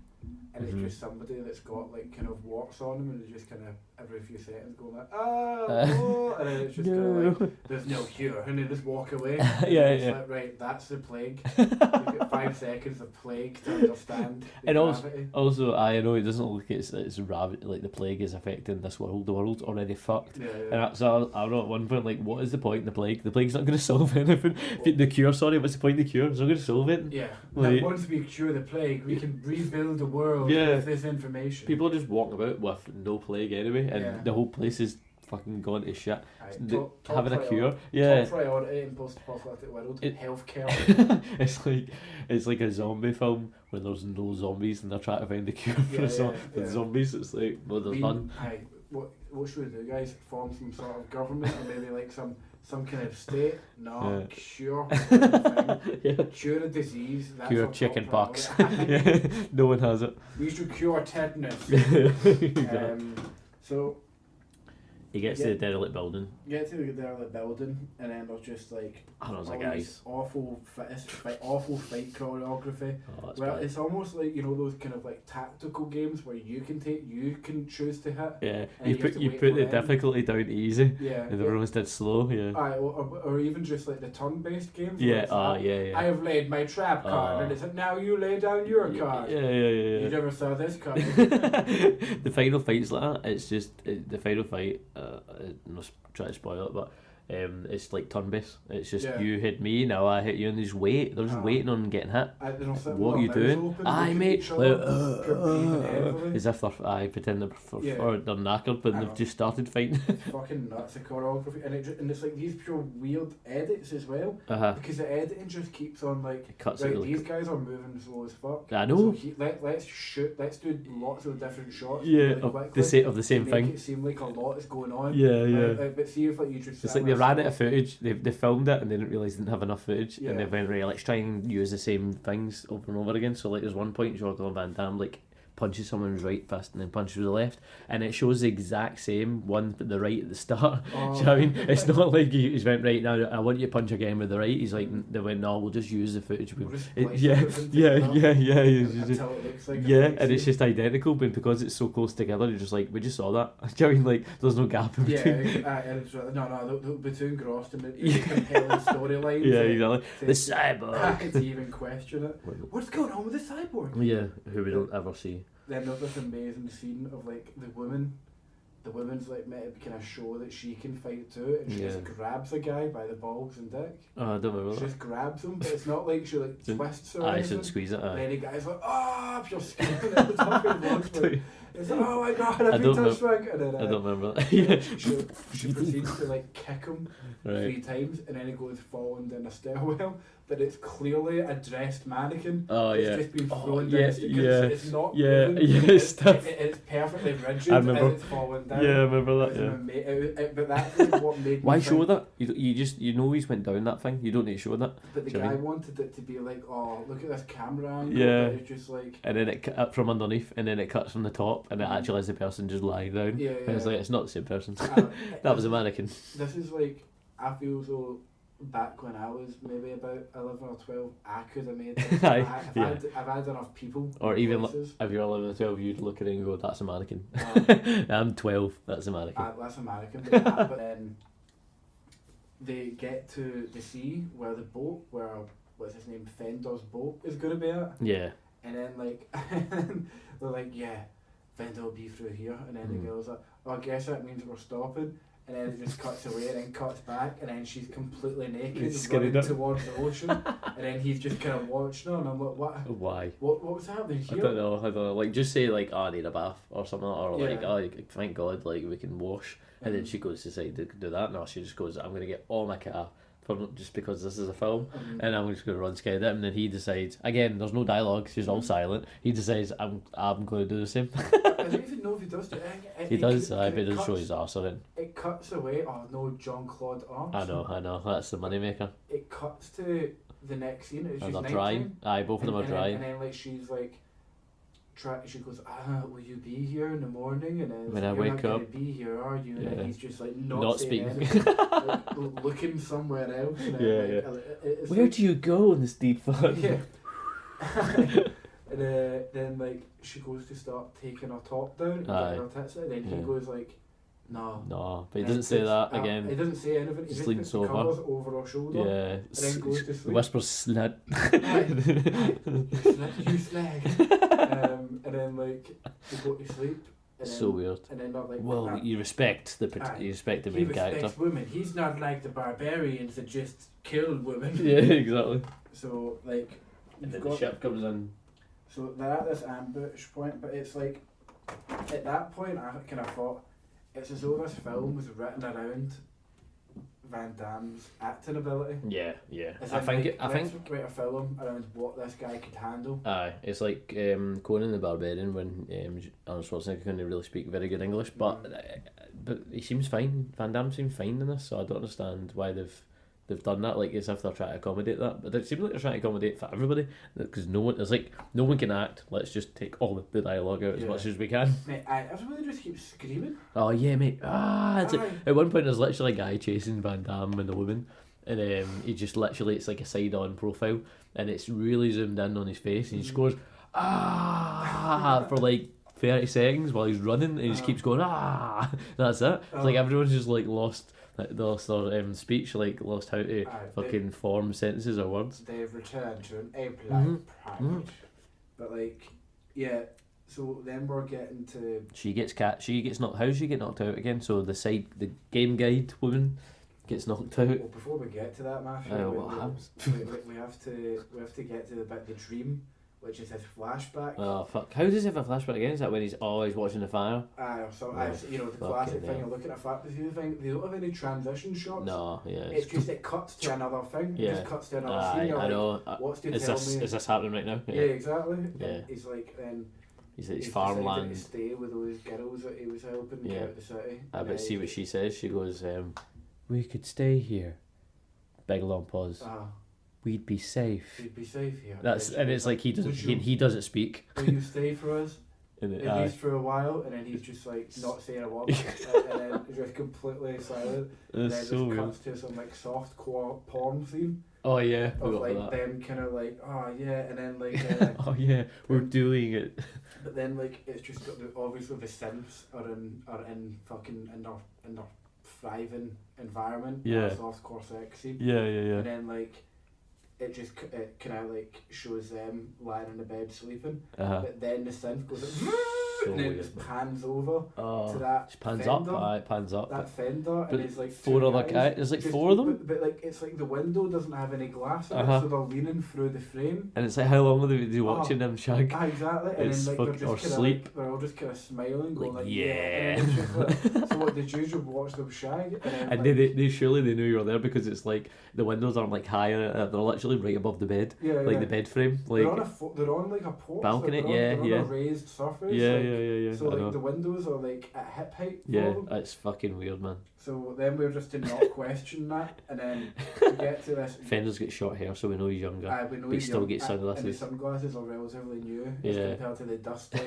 And it's just somebody that's got like kind of warts on them, and it's just kind of every few seconds going like, and then it's just kind of like, there's no cure, and they just walk away. It's like, right, that's the plague. You've got 5 seconds of plague to understand the gravity. Also, I know it doesn't look like it's like the plague is affecting this world. The world's already fucked. And so I know at one point, like, what is the point in the plague? The plague's not going to solve anything. The cure, what's the point of the cure? It's not going to solve it. Yeah. Like, once we cure the plague, we can rebuild the world with this information. People are just walking about with no plague anyway, and the whole place is fucking gone to shit. Having a cure. Top priority in post-apocalyptic world, healthcare. It's like a zombie film where there's no zombies and they're trying to find a cure for the zombies. It's like, well, there's none. What should we do, guys? Form some sort of government, or maybe like some kind of state? No, cure. Cure a disease. That's cure chicken pox. No one has it. We should cure tetanus. So he gets to the derelict building. Get to the derelict building, and then there's just like guys. awful fight choreography. It's almost like, you know, those kind of like tactical games where you can choose to hit. Yeah, you put the difficulty down to easy. Yeah, and everyone's dead slow. Yeah. Or even just like the turn-based games. Yeah. I have laid my trap card, and it's like, now you lay down your card. Yeah. You never saw this card. The final fight's like that. It's just the final fight. I'm not trying to spoil it, but it's like turn-based. It's just you hit me, now I hit you, and they just wait. They're just waiting on getting hit. What are you doing? Aye, mate. As if they're pretend they're knackered, but they've just started fighting. It's fucking nuts, the choreography, and it's like these pure weird edits as well. Because the editing just keeps on like, these guys are moving slow as fuck. I know. So let's do lots of different shots. Yeah, of the same thing. Make it seem like a lot is going on. Yeah. But see if like you just. It's like they ran out of footage. They filmed it and they didn't realise they didn't have enough footage, and they went, right, let's try and use the same things over and over again. So like, there's one point Jean-Claude Van Damme like punches someone's right fist and then punches with the left, and it shows the exact same one but the right at the start. Do you know what I mean? It's not like he's went, right now I want you to punch again with the right. He's like, they went, no, we'll just use the footage. Yeah, and it's just identical, but because it's so close together, you're just like, we just saw that. Do you know what I mean? Like, there's no gap in between. And it's they'll be too engrossed in the compelling storylines. Yeah, exactly. The cyborg. To even question it. What's going on with the cyborg? Yeah, who we don't ever see. Then there's this amazing scene of like the woman's like meant to kind of show that she can fight too, and she just grabs a guy by the balls and dick. Oh, I don't remember that. She just grabs him, but it's not like she like twists her. I shouldn't squeeze it. And then the guy's like, oh, just screaming at the top of his lungs. It's like, oh my god, I've been touched back. And then, I don't remember that. She proceeds to like kick him 3 times, and then he goes falling down a stairwell. But it's clearly a dressed mannequin. It's just been thrown down. It's not moving. It's perfectly rigid as it's falling down. Yeah, I remember that. But that's what made me Why show that? You know he's went down that thing. You don't need to show that. But the guy wanted it to be like, oh, look at this camera angle. Yeah. But it's just like. And then it cut from underneath, and then it cuts from the top, and it actually has the person just lying down. Yeah. And it's like, it's not the same person. That was a mannequin. This is like, I feel so. Back when I was maybe about 11 or 12, I could have made this. I've had enough people. Or even if you're 11 or 12, you'd look at it and go, that's a mannequin. I'm 12, that's a mannequin. That's a mannequin. But then they get to the sea where the boat, what's his name, Fender's boat is going to be at. Yeah. And then like, they're like, yeah, Fender will be through here. And then the girl's like, oh, I guess that means we're stopping. And then it just cuts away and then cuts back, and then she's completely naked running towards the ocean, and then he's just kind of watching her, and I'm like, what? Why? What was happening here? I don't know. Like, just say like, oh, I need a bath or something, or like, oh, thank God, like we can wash, and then she goes to decide to do that. No, she just goes, I'm gonna get all my car. Just because this is a film, and I'm just going to run scared at him, and then he decides, again, there's no dialogue, she's all silent, he decides, I'm going to do the same. I don't even know if he does do it. He does, I bet he doesn't show his arse or anything. It cuts away, oh no, Jean-Claude arms. I know, that's the moneymaker. It cuts to the next scene, it's just they're drying. Aye, both of them are drying. And then like she's like, she goes, will you be here in the morning? And then when I wake up, you're not going to be here, are you? And then he's just like not speaking, like, looking somewhere else. And where do you go in this deep fog? Yeah. And then like she goes to start taking her top down and getting her tits out, and then he goes like, no, but he doesn't say that again. He doesn't say anything. He just puts the covers over her shoulder. Yeah, and then goes to sleep. He whispers slut. You slag. And then like they go to sleep. And then, so weird. And then not like. Well, you respect the main character. He respects women. He's not like the barbarians that just killed women. Yeah, exactly. So like. And then the ship comes in. So they're at this ambush point, but it's like at that point I kind of thought it's as though this film was written around Van Damme's acting ability. Yeah. I think write a film around what this guy could handle. Aye, it's like Conan the Barbarian when Arnold Schwarzenegger couldn't really speak very good English, but he seems fine. Van Damme seems fine in this, so I don't understand why they've done that, like as if they're trying to accommodate that. But it seems like they're trying to accommodate for everybody, because no one can act. Let's just take all the dialogue out as much as we can. Mate, everybody just keeps screaming. Oh yeah, mate. It's like, at one point there's literally a guy chasing Van Damme and a woman, and he just literally, it's like a side-on profile, and it's really zoomed in on his face, and he just goes for like 30 seconds while he's running, and he just keeps going That's it. It's like everyone's just like lost their speech, like lost how to fucking form sentences or words. They've returned to an ape-like primate. But like, yeah, so then we're getting to... She gets knocked... How does she get knocked out again? So the game guide woman gets knocked out. Well, before we get to that, Matthew, what happens? we have to get to the dream, which is his flashback. Oh fuck! How does he have a flashback again? Is that when he's always watching the fire? The classic thing of looking at a fact. But the thing, they don't have any transition shots. No, yeah. It's just it cuts to another thing. Yeah. It just cuts to another scene. I know. What's to tell me? Is this happening right now? Yeah, exactly. Yeah. And he's like he's at his farmland. To stay with those girls that he was helping get out of the city. But see what she says. She goes, "We could stay here." Big long pause. We'd be safe. We'd be safe here. It's like he doesn't speak. Will you stay for us? At least for a while, and then he's just like not saying a word, and then just completely silent. And then so just cuts to some like soft porn scene. Oh yeah, of like them kind of like, oh yeah, and then like oh yeah, we're doing it. But then like it's just got obviously the synths are in fucking in their thriving environment. Yeah. Softcore sex scene. Yeah. And then like it kind of like shows them lying in the bed sleeping. But then the synth goes and then it just pans over to that pans fender. up. It pans up. That fender, but and it's like four other guys. There's like four of them. But like it's like the window doesn't have any glass in it, so they're leaning through the frame. And it's like, how long will they be watching them shag? Exactly. And it's then like they're just sleep. Like, they're all just kind of smiling, going like yeah. And it's just like, so what did you watch them shag? And they surely they knew you were there because it's like the windows aren't like higher. They're literally right above the bed. Like the bed frame. Like they're on like a porch. Balcony. They're on a raised surface. Yeah. So like the windows are like at hip height. Yeah, it's fucking weird, man. So then we're just to not question that, and then we get to this. Fender's got short hair, so we know he's younger. We know but he still gets sunglasses. And the sunglasses are relatively new as compared to the dusty,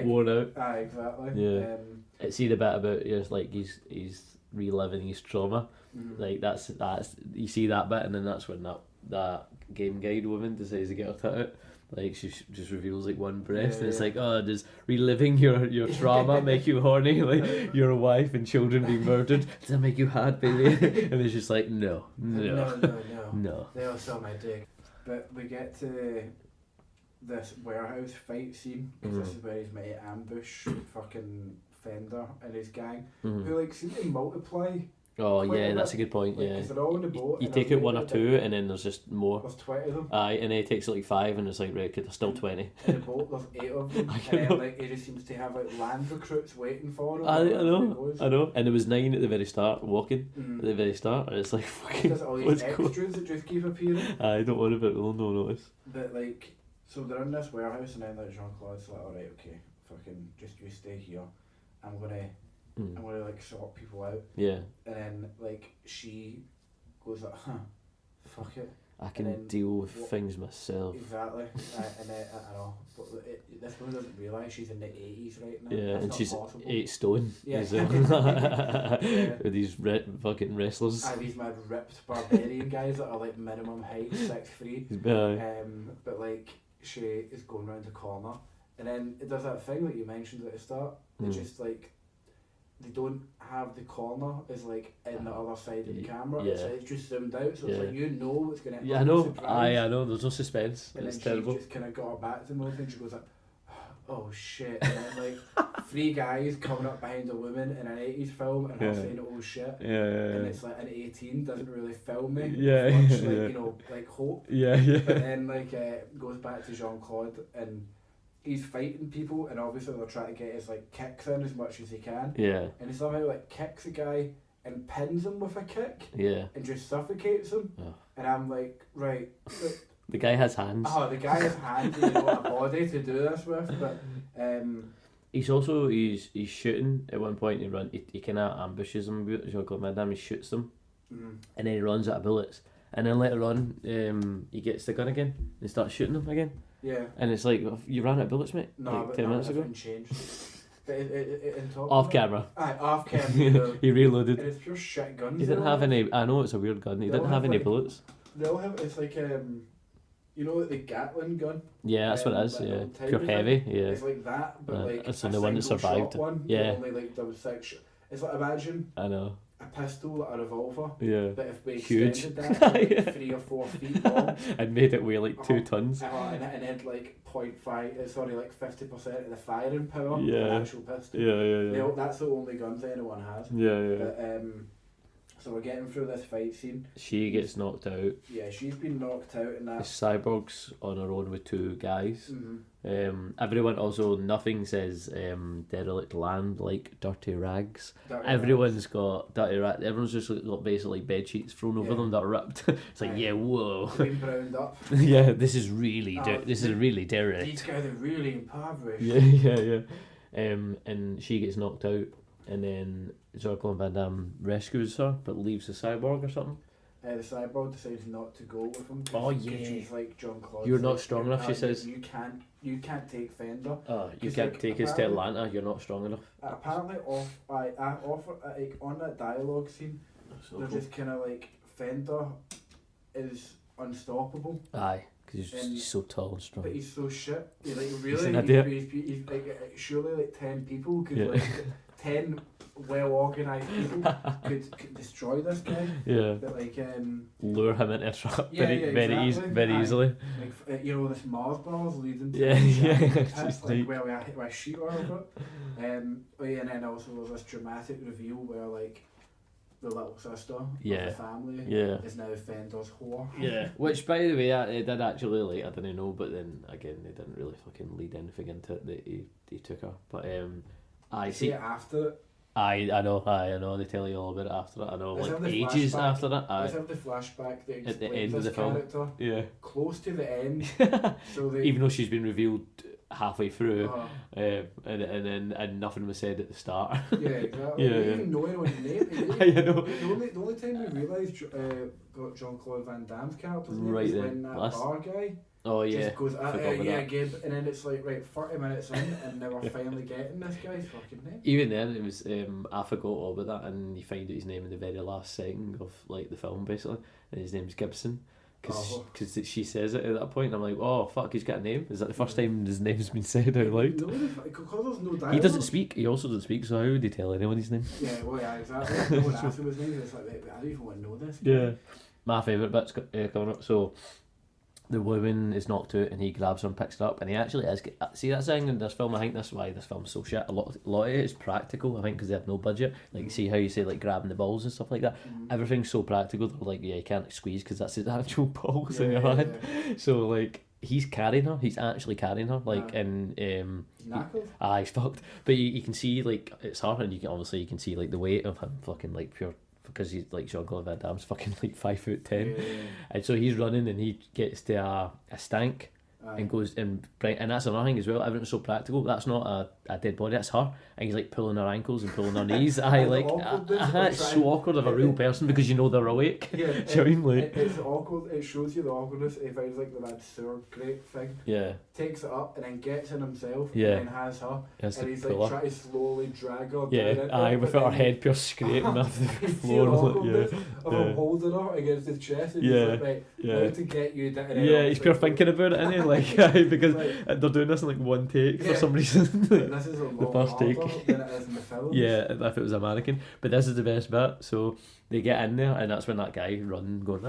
worn out. Exactly. Yeah. It's the bit about like he's reliving his trauma. Like that's you see that bit, and then that's when that game guide woman decides to get her tattoo. Like she just reveals like one breast, and it's like, oh, does reliving your trauma make you horny? Like your wife and children being murdered, does that make you hard, baby? And it's just like, no. They all saw my dick. But we get to this warehouse fight scene because this is where he's made ambush fucking Fender and his gang, who like seem to multiply. Oh yeah, that's a good point. Like, yeah, they're all in the boat. You take out one or two, and then there's just more. There's 20 of them. And then he takes like 5, and it's like, right, there's still 20. In the boat, there's 8 of them, and then like he just seems to have like land recruits waiting for him. I know. And there was 9 at the very start, walking at the very start, and it's like fucking. There's all these extras that just keep appearing. I don't worry about it. They'll no notice. But like, so they're in this warehouse, and then like Jean-Claude's like, all right, okay, fucking, just you stay here. I'm gonna like sort people out. Yeah. And then like she goes like, fuck it. I can deal with things myself. Exactly. And I know, but this one doesn't realise she's in the 80s right now. Yeah, that's and not she's possible. 8 stone. Yeah. With these fucking wrestlers. These mad ripped barbarian guys that are like minimum height, 6'3". But like she is going round the corner, and then it does that thing that you mentioned at the start. It's just like they don't have the corner as like in the other side of the camera. Yeah. It's just zoomed out, so it's like you know what's going to happen. Yeah, I know. I know. There's no suspense. And it's then terrible. She just kind of got her back to the movie, and she goes like, "Oh shit!" And then like 3 guys coming up behind a woman in an 80s film, and her saying, "Oh shit!" And it's like an 18 doesn't really film me. Much like you know, like hope. Yeah. But then like goes back to Jean-Claude and. He's fighting people, and obviously they're trying to get his like kicks in as much as he can. Yeah. And he somehow like kicks a guy and pins him with a kick. Yeah. And just suffocates him. Oh. And I'm like, right. The guy has hands. Oh, the guy has hands. And, a body to do this with. But he's also he's shooting at one point. He kind of ambushes him. Jean-Claude Van Damme. He shoots them, and then he runs out of bullets. And then later on, he gets the gun again and starts shooting them again. Yeah. And it's like, you ran out of bullets, mate? No, like but 10 minutes ago? Changed. But in top off camera. Off camera. He reloaded. And it's pure shit guns. He didn't have any, I know it's a weird gun, he didn't have any bullets. They all have, it's like, you know, like the Gatling gun? Yeah, that's what it is, yeah. Pure heavy, yeah. It's like that, but like it's the one that survived. One, yeah. Only like there was 6. It's like, imagine. I know. A pistol, a revolver. Yeah. But if we huge. extended that to like 3 or 4 feet long. And made it weigh like 2 tons. And had like 50% of the firing power of an actual pistol. Yeah. That's the only guns anyone has. Yeah. But, so we're getting through this fight scene. She gets knocked out. Yeah, she's been knocked out in that. Cyborg's on her own with 2 guys. Everyone also, nothing says derelict land like dirty rags. Everyone's got dirty rags. Everyone's just got basically bed sheets thrown over them that are ripped. It's like, whoa. Been browned up. Yeah, this is really really derelict. These guys are really impoverished. Yeah. And she gets knocked out, and then Jean-Claude Van Damme rescues her, but leaves the cyborg or something. the cyborg decides not to go with him. Oh yeah. She's like Jean-Claude. You're not strong enough, she says. You can't take Fender. You can't like, take us to Atlanta. You're not strong enough. Apparently, on that dialogue scene, So they're cool. just kind of like Fender is unstoppable. Aye, because he's so tall and strong. But he's so shit. He's like really. He's an idiot. He's like surely like 10 people could like 10 well organised people could destroy this guy. Yeah. But like lure him into a trap exactly. very easily. Like this Mars bars leading to like where she were and then also there's this dramatic reveal where like the little sister of the family is now Fender's whore. Yeah. Which by the way, it did actually, like, I didn't know, but then again they didn't really fucking lead anything into it that he took her. But I see it after it. I know, they tell you all about it after it. I know, like ages after that. Let's have the flashback that at the end explains of the this film. character. Yeah. Close to the end. So even though she's been revealed halfway through, and nothing was said at the start. Yeah, exactly. Even know anyone's name. I know. The only time we realised Jean-Claude Van Damme's character's name right is then. when that bar guy just goes, that. Gib, and then it's like, right, 30 minutes in, and now we're finally getting this guy's fucking name. Even then, it was, I forgot all about that, and you find out his name in the very last second of, like, the film, basically, and his name's Gibson. Because she says it at that point, and I'm like, oh fuck, he's got a name? Is that the first time his name's been said out loud? No, because there's no dialogue. He doesn't speak, he also doesn't speak, so how would he tell anyone his name? Yeah, well, yeah, exactly. No one asked him his name, it's like, I don't even want to know this guy. Yeah. My favourite bit's coming up, so the woman is knocked out and he grabs her and picks her up, and he actually is. See, that's the thing in this film, I think that's why this film's so shit. A lot of it is practical, I think, because they have no budget. Like, see how you say, like, grabbing the balls and stuff like that? Everything's so practical, they're like, you can't squeeze because that's his actual balls in your hand. So, like, he's carrying her, he's actually carrying her, like, and he's knackered. He's fucked. But you can see, like, it's her, and you can see, like, the weight of him fucking, like, pure, because he's like Jean-Claude Van Damme's fucking like 5'10", and so he's running and he gets to a stank and goes and that's another thing as well. Everything's so practical. That's not a dead body. That's her, and he's like pulling her ankles and pulling her knees. It's so awkward of a real person because you know they're awake. Yeah, it's awkward. It shows you the awkwardness. He finds like the mad sewer grate thing. Yeah. Takes it up and then gets in himself. Yeah. And then has her. And he's like trying to slowly drag her. Yeah. Without her head pure scraping off the floor. Of him holding her against his chest. And he's like, right, how to get you down. He's pure thinking about it, isn't he? Like, because they're doing this in like one take for some reason. This is the first take than it is in the film. Yeah, if it was American. But this is the best bit. So they get in there, and that's when that guy running, going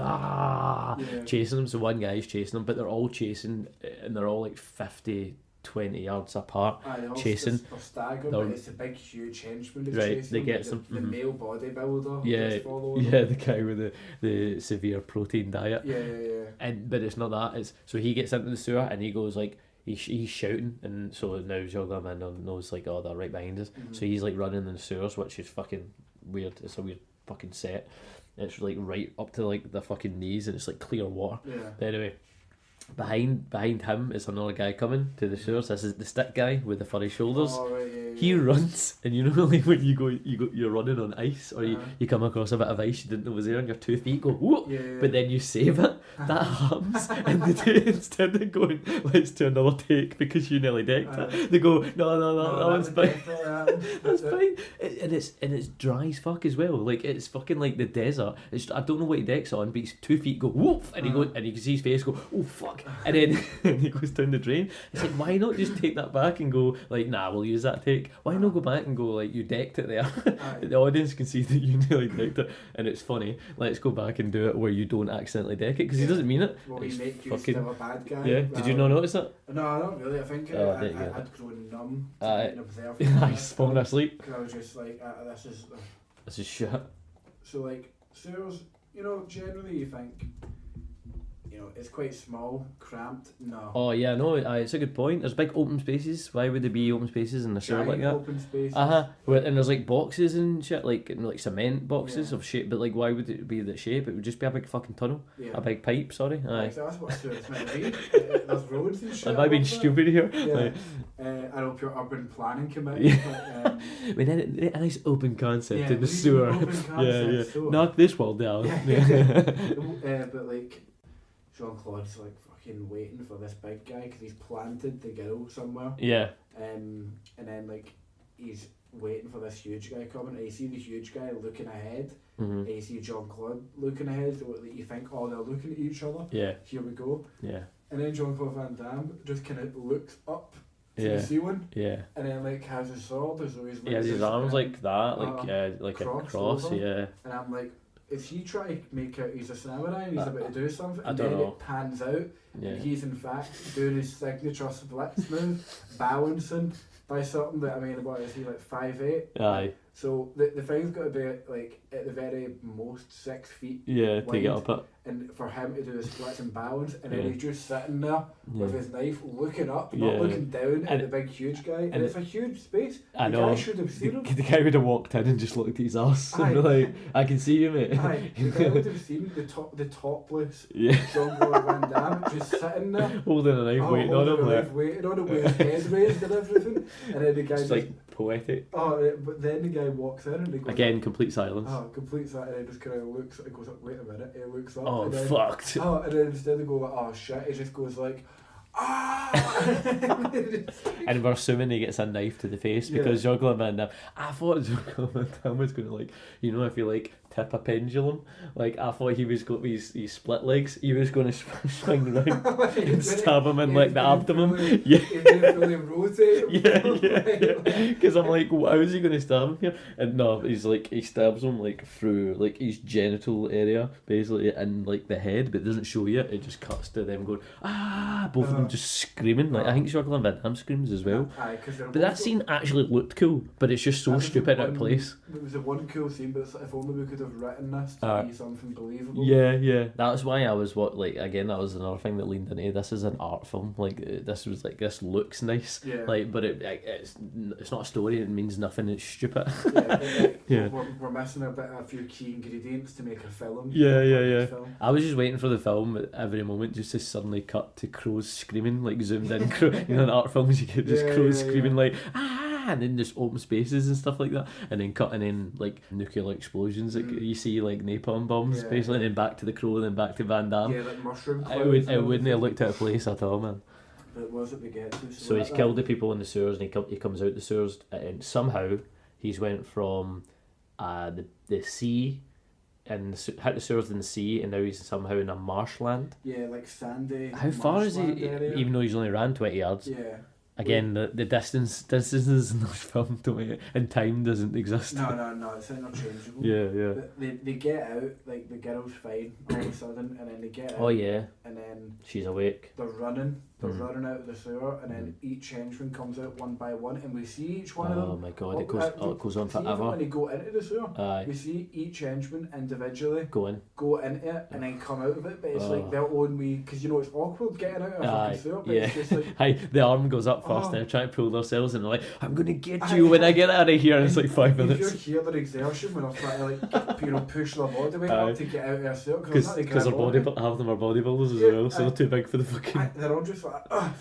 chasing them. So one guy's chasing them, but they're all chasing, and they're all like 50, 20 yards apart, chasing. They're staggered, but it's a big, huge henchman that's right, chasing they get the, some the male bodybuilder. The guy with the severe protein diet. But it's not that. It's so he gets into the sewer and he goes like. He's shouting, and so now Jean-Claude Van Damme knows like, oh, they're right behind us. So he's like running in the sewers, which is fucking weird. It's a weird fucking set. It's like right up to like the fucking knees, and it's like clear water. But anyway, behind him is another guy coming to the sewers. This is the stick guy with the furry shoulders. He runs, and you know, like when you're running on ice, or you come across a bit of ice you didn't know was there, and your 2 feet go whoop, but then you save it. That happens, and they do, instead of going, let's do another take because you nearly decked it, they go, no, that one's fine. That's fine. And it's dry as fuck as well. Like, it's fucking like the desert. I don't know what he decks on, but his 2 feet go whoop, and he goes, and you can see his face go, oh fuck, and then he goes down the drain. It's like, why not just take that back and go like, nah, we'll use that take. Why not go back and go like, you decked it there? The audience can see that you nearly decked it, and it's funny. Let's go back and do it where you don't accidentally deck it, because he doesn't mean it. Well, he make you still a bad guy. Yeah. Did you not notice that? No, not really. I think I'd grown numb to being observed. He's falling asleep. Because I was just like, this is shit. So like, sewers, you know, generally you think it's quite small, cramped. No. Oh yeah, no, it's a good point. There's big open spaces. Why would there be open spaces in the sewer like that? Open spaces. And there's like boxes and shit, like cement boxes of shape. But like, why would it be that shape? It would just be a big fucking tunnel, a big pipe. Sorry. Aye. So that's what sewer's meant to be. There's roads and shit. Am I being stupid here? Yeah. I hope your urban planning committee. Yeah. But, a nice open concept in the sewer. Yeah. So. Knock this wall down. But like, Jean-Claude's like fucking waiting for this big guy because he's planted the girl somewhere. Yeah. And then like he's waiting for this huge guy coming, and you see the huge guy looking ahead, and you see Jean-Claude looking ahead, so you think, oh, they're looking at each other. Yeah. Here we go. Yeah. And then Jean-Claude Van Damme just kind of looks up to the ceiling. Yeah. And then like has his sword, as though he's his arms like that, like a cross. Over. Yeah. And I'm like, is he trying to make out he's a samurai and he's about to do something? I and don't then know. It pans out, and he's in fact doing his signature splits move, balancing by something that, I mean, what is he, like 5'8"? Aye. So the thing's got to be like at the very most 6 feet. Yeah, wide, to get up it. And for him to do the splits and balance, and then he's just sitting there with his knife, looking up, not looking down at the big huge guy. And it's a huge space. I know. The guy should have seen him. The guy would have walked in and just looked at his ass and be like, I can see you, mate. Aye, the guy would have seen the topless Jean-Claude Van Damme just sitting there. Holding a knife, waiting on him. Waiting on him with his head raised and everything. And then the guy just like poetic. Oh, but then the guy walks in and he goes... Again, complete silence. Oh, complete silence. And he just kind of looks, he goes, wait a minute, he looks up. Oh, and then, fucked. Oh, and then instead of going, oh shit, he just goes like, ah! And we're assuming he gets a knife to the face because Jean-Claude Van Damme, I thought Jean-Claude Van Damme was going to, like, you know, if you like tip a pendulum, like I thought he was going to his split legs, he was going to swing around and stab him in like the abdomen. He's going to fully rotate him. Because I'm like, how is he going to stab him here? And no, he's like, he stabs him like through like his genital area, basically, in like the head, but it doesn't show you. It just cuts to them going, both of them just screaming. Like I think Jean-Claude Van Damme screams as well. But that scene actually looked cool, but it's just so stupid out of place. It was a one cool scene, but if only we could have written this to be something believable. Yeah. That's why I was that was another thing that leaned into this is an art film. Like this was like, this looks nice. Yeah. Like, but it's not a story. It means nothing. It's stupid. We're missing a few key ingredients to make a film. Film. I was just waiting for the film at every moment just to suddenly cut to crows screaming, like zoomed in. In art films, you get just crows screaming like and then just open spaces and stuff like that, and then cutting in like nuclear explosions, like you see like napalm bombs, basically, and then back to the crow, and then back to Van Damme. Yeah, like mushroom clouds. It wouldn't have looked out of place at all, man. But was it we get to? So he's killed the people in the sewers, and he comes out the sewers, and somehow he's went from the sea and hit the sewers in the sea, and now he's somehow in a marshland. Yeah, like sandy. How far is he? Area? Even though he's only ran 20 yards. Yeah. Again, the distances in those films don't, and time doesn't exist. No, it's interchangeable. Yeah. But they get out, like the girl's fine all of a sudden, and then they get out. Oh yeah. And then she's awake. They're running out of the sewer, and then each henchman comes out one by one, and we see each one of them. Oh my god, it goes on forever. Even when they go into the sewer, we see each henchman individually go into it, and then come out of it, but it's like their own wee, because you know it's awkward getting out of a fucking sewer, but it's just like... the arm goes up first, they're trying to pull themselves, and they're like, I'm going to get you when I get out of here, and it's like 5 minutes. You hear their exertion when they're trying to like, push their body weight up to get out of a sewer, because half of them are bodybuilders as well, so they're too big for the fucking... They're all just like,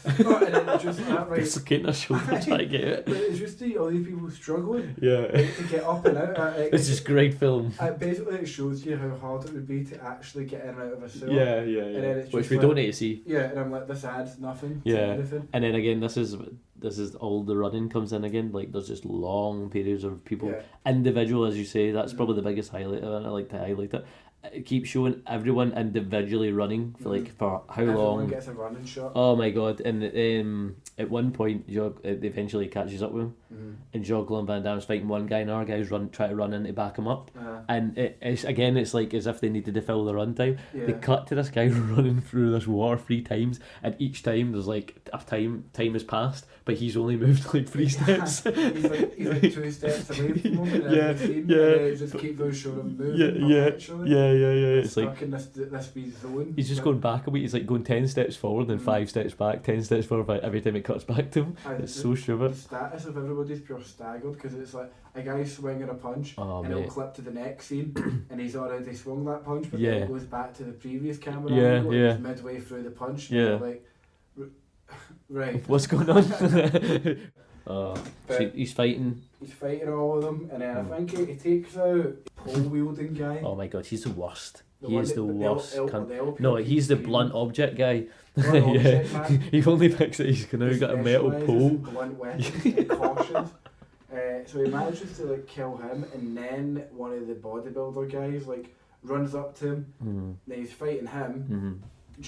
and then it's just that, right? Dislocating their shoulder trying to get it. But it's just all these people struggling to get up and out. It's just great film. Basically, it shows you how hard it would be to actually get in and out of a sewer. Yeah. And then it's which we don't need to see. Yeah, and I'm like, this adds nothing to anything. And then again, this is all the running comes in again. Like there's just long periods of people, individual, as you say. That's probably the biggest highlight of it. I like to highlight it. It keeps showing everyone individually running for for how long. Everyone gets a running shot. Oh my god! And at one point, it eventually catches up with him, and Jean-Claude Van Damme's fighting one guy and our guys try to run in to back him up, and it's like as if they needed to fill the runtime. They cut to this guy running through this water 3 times, and each time there's like a time has passed, but he's only moved like 3 steps. he's like 2 steps away from him, and they just keep those showing moving. Yeah. It's stuck like in this wee zone. He's just going back a bit. He's like going 10 steps forward and 5 steps back, 10 steps forward. Every time it cuts back to him, it's so stupid. The status of everybody's pure staggered, because it's like a guy swinging a punch, and it'll clip to the next scene, and he's already swung that punch, but then it goes back to the previous camera angle, and he's midway through the punch, and you're like, right, what's going on? So he's fighting. He's fighting all of them, and then I think he takes out pole wielding guy. Oh my god, he's the worst. He's the worst. No, he's the blunt object guy. Object man. He only picks it. He's now got a metal pole. Blunt weapons, cautious. So he manages to like kill him, and then one of the bodybuilder guys like runs up to him. Then he's fighting him.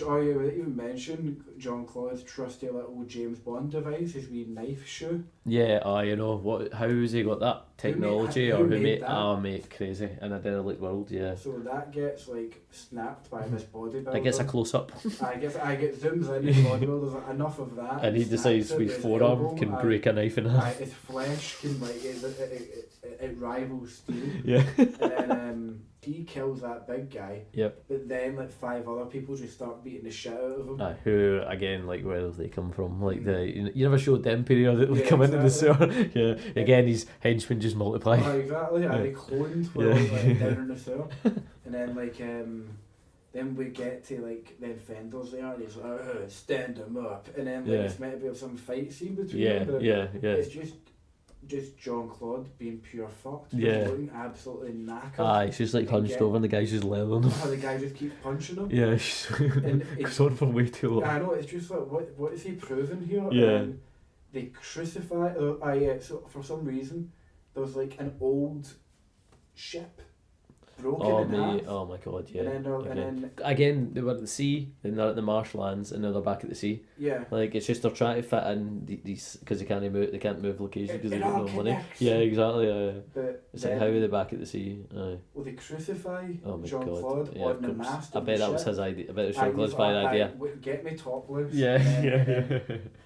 Oh, yeah, we didn't even mention Jean-Claude's trusty little James Bond device, his wee knife shoe. Yeah, you know what? How has he got that technology, who made that? Oh, mate, crazy in a derelict world, yeah. So that gets like snapped by this bodybuilder. It gets a close up. I get zooms in the bodybuilder's like, enough of that. And he decides his forearm can break a knife in half. His flesh can like it rivals steel. Yeah. And then he kills that big guy. Yep. But then like 5 other people just start beating the shit out of him. Who again, like, where do they come from? Like you never showed them periodically come into the sewer. Yeah. Again, his henchmen just multiply. Exactly. Are they cloned for like down in the sewer? And then like then we get to like then Fender's there, and he's like, stand him up, and then like it's meant to be some fight scene between them. But it's just Jean-Claude being pure fucked. Looking absolutely knackered. It's just like hunched over and the guy's just leveling him. The guy just keeps punching him. Yeah, it's on for way too long. I know, it's just like, what is he proving here? Yeah. And they crucify, so for some reason, there was like an old ship broken in half. Oh my god, yeah. And then again, they were at the sea, then they're at the marshlands, and now they're back at the sea. Yeah. Like, it's just they're trying to fit in these, because they can't move location because they don't have money. Yeah, exactly. But it's like, how are they back at the sea? Well, they crucify God. Jean-Claude on the mast. I bet that was his idea. I bet it was Jean-Claude's fine idea. Get me topless. Yeah.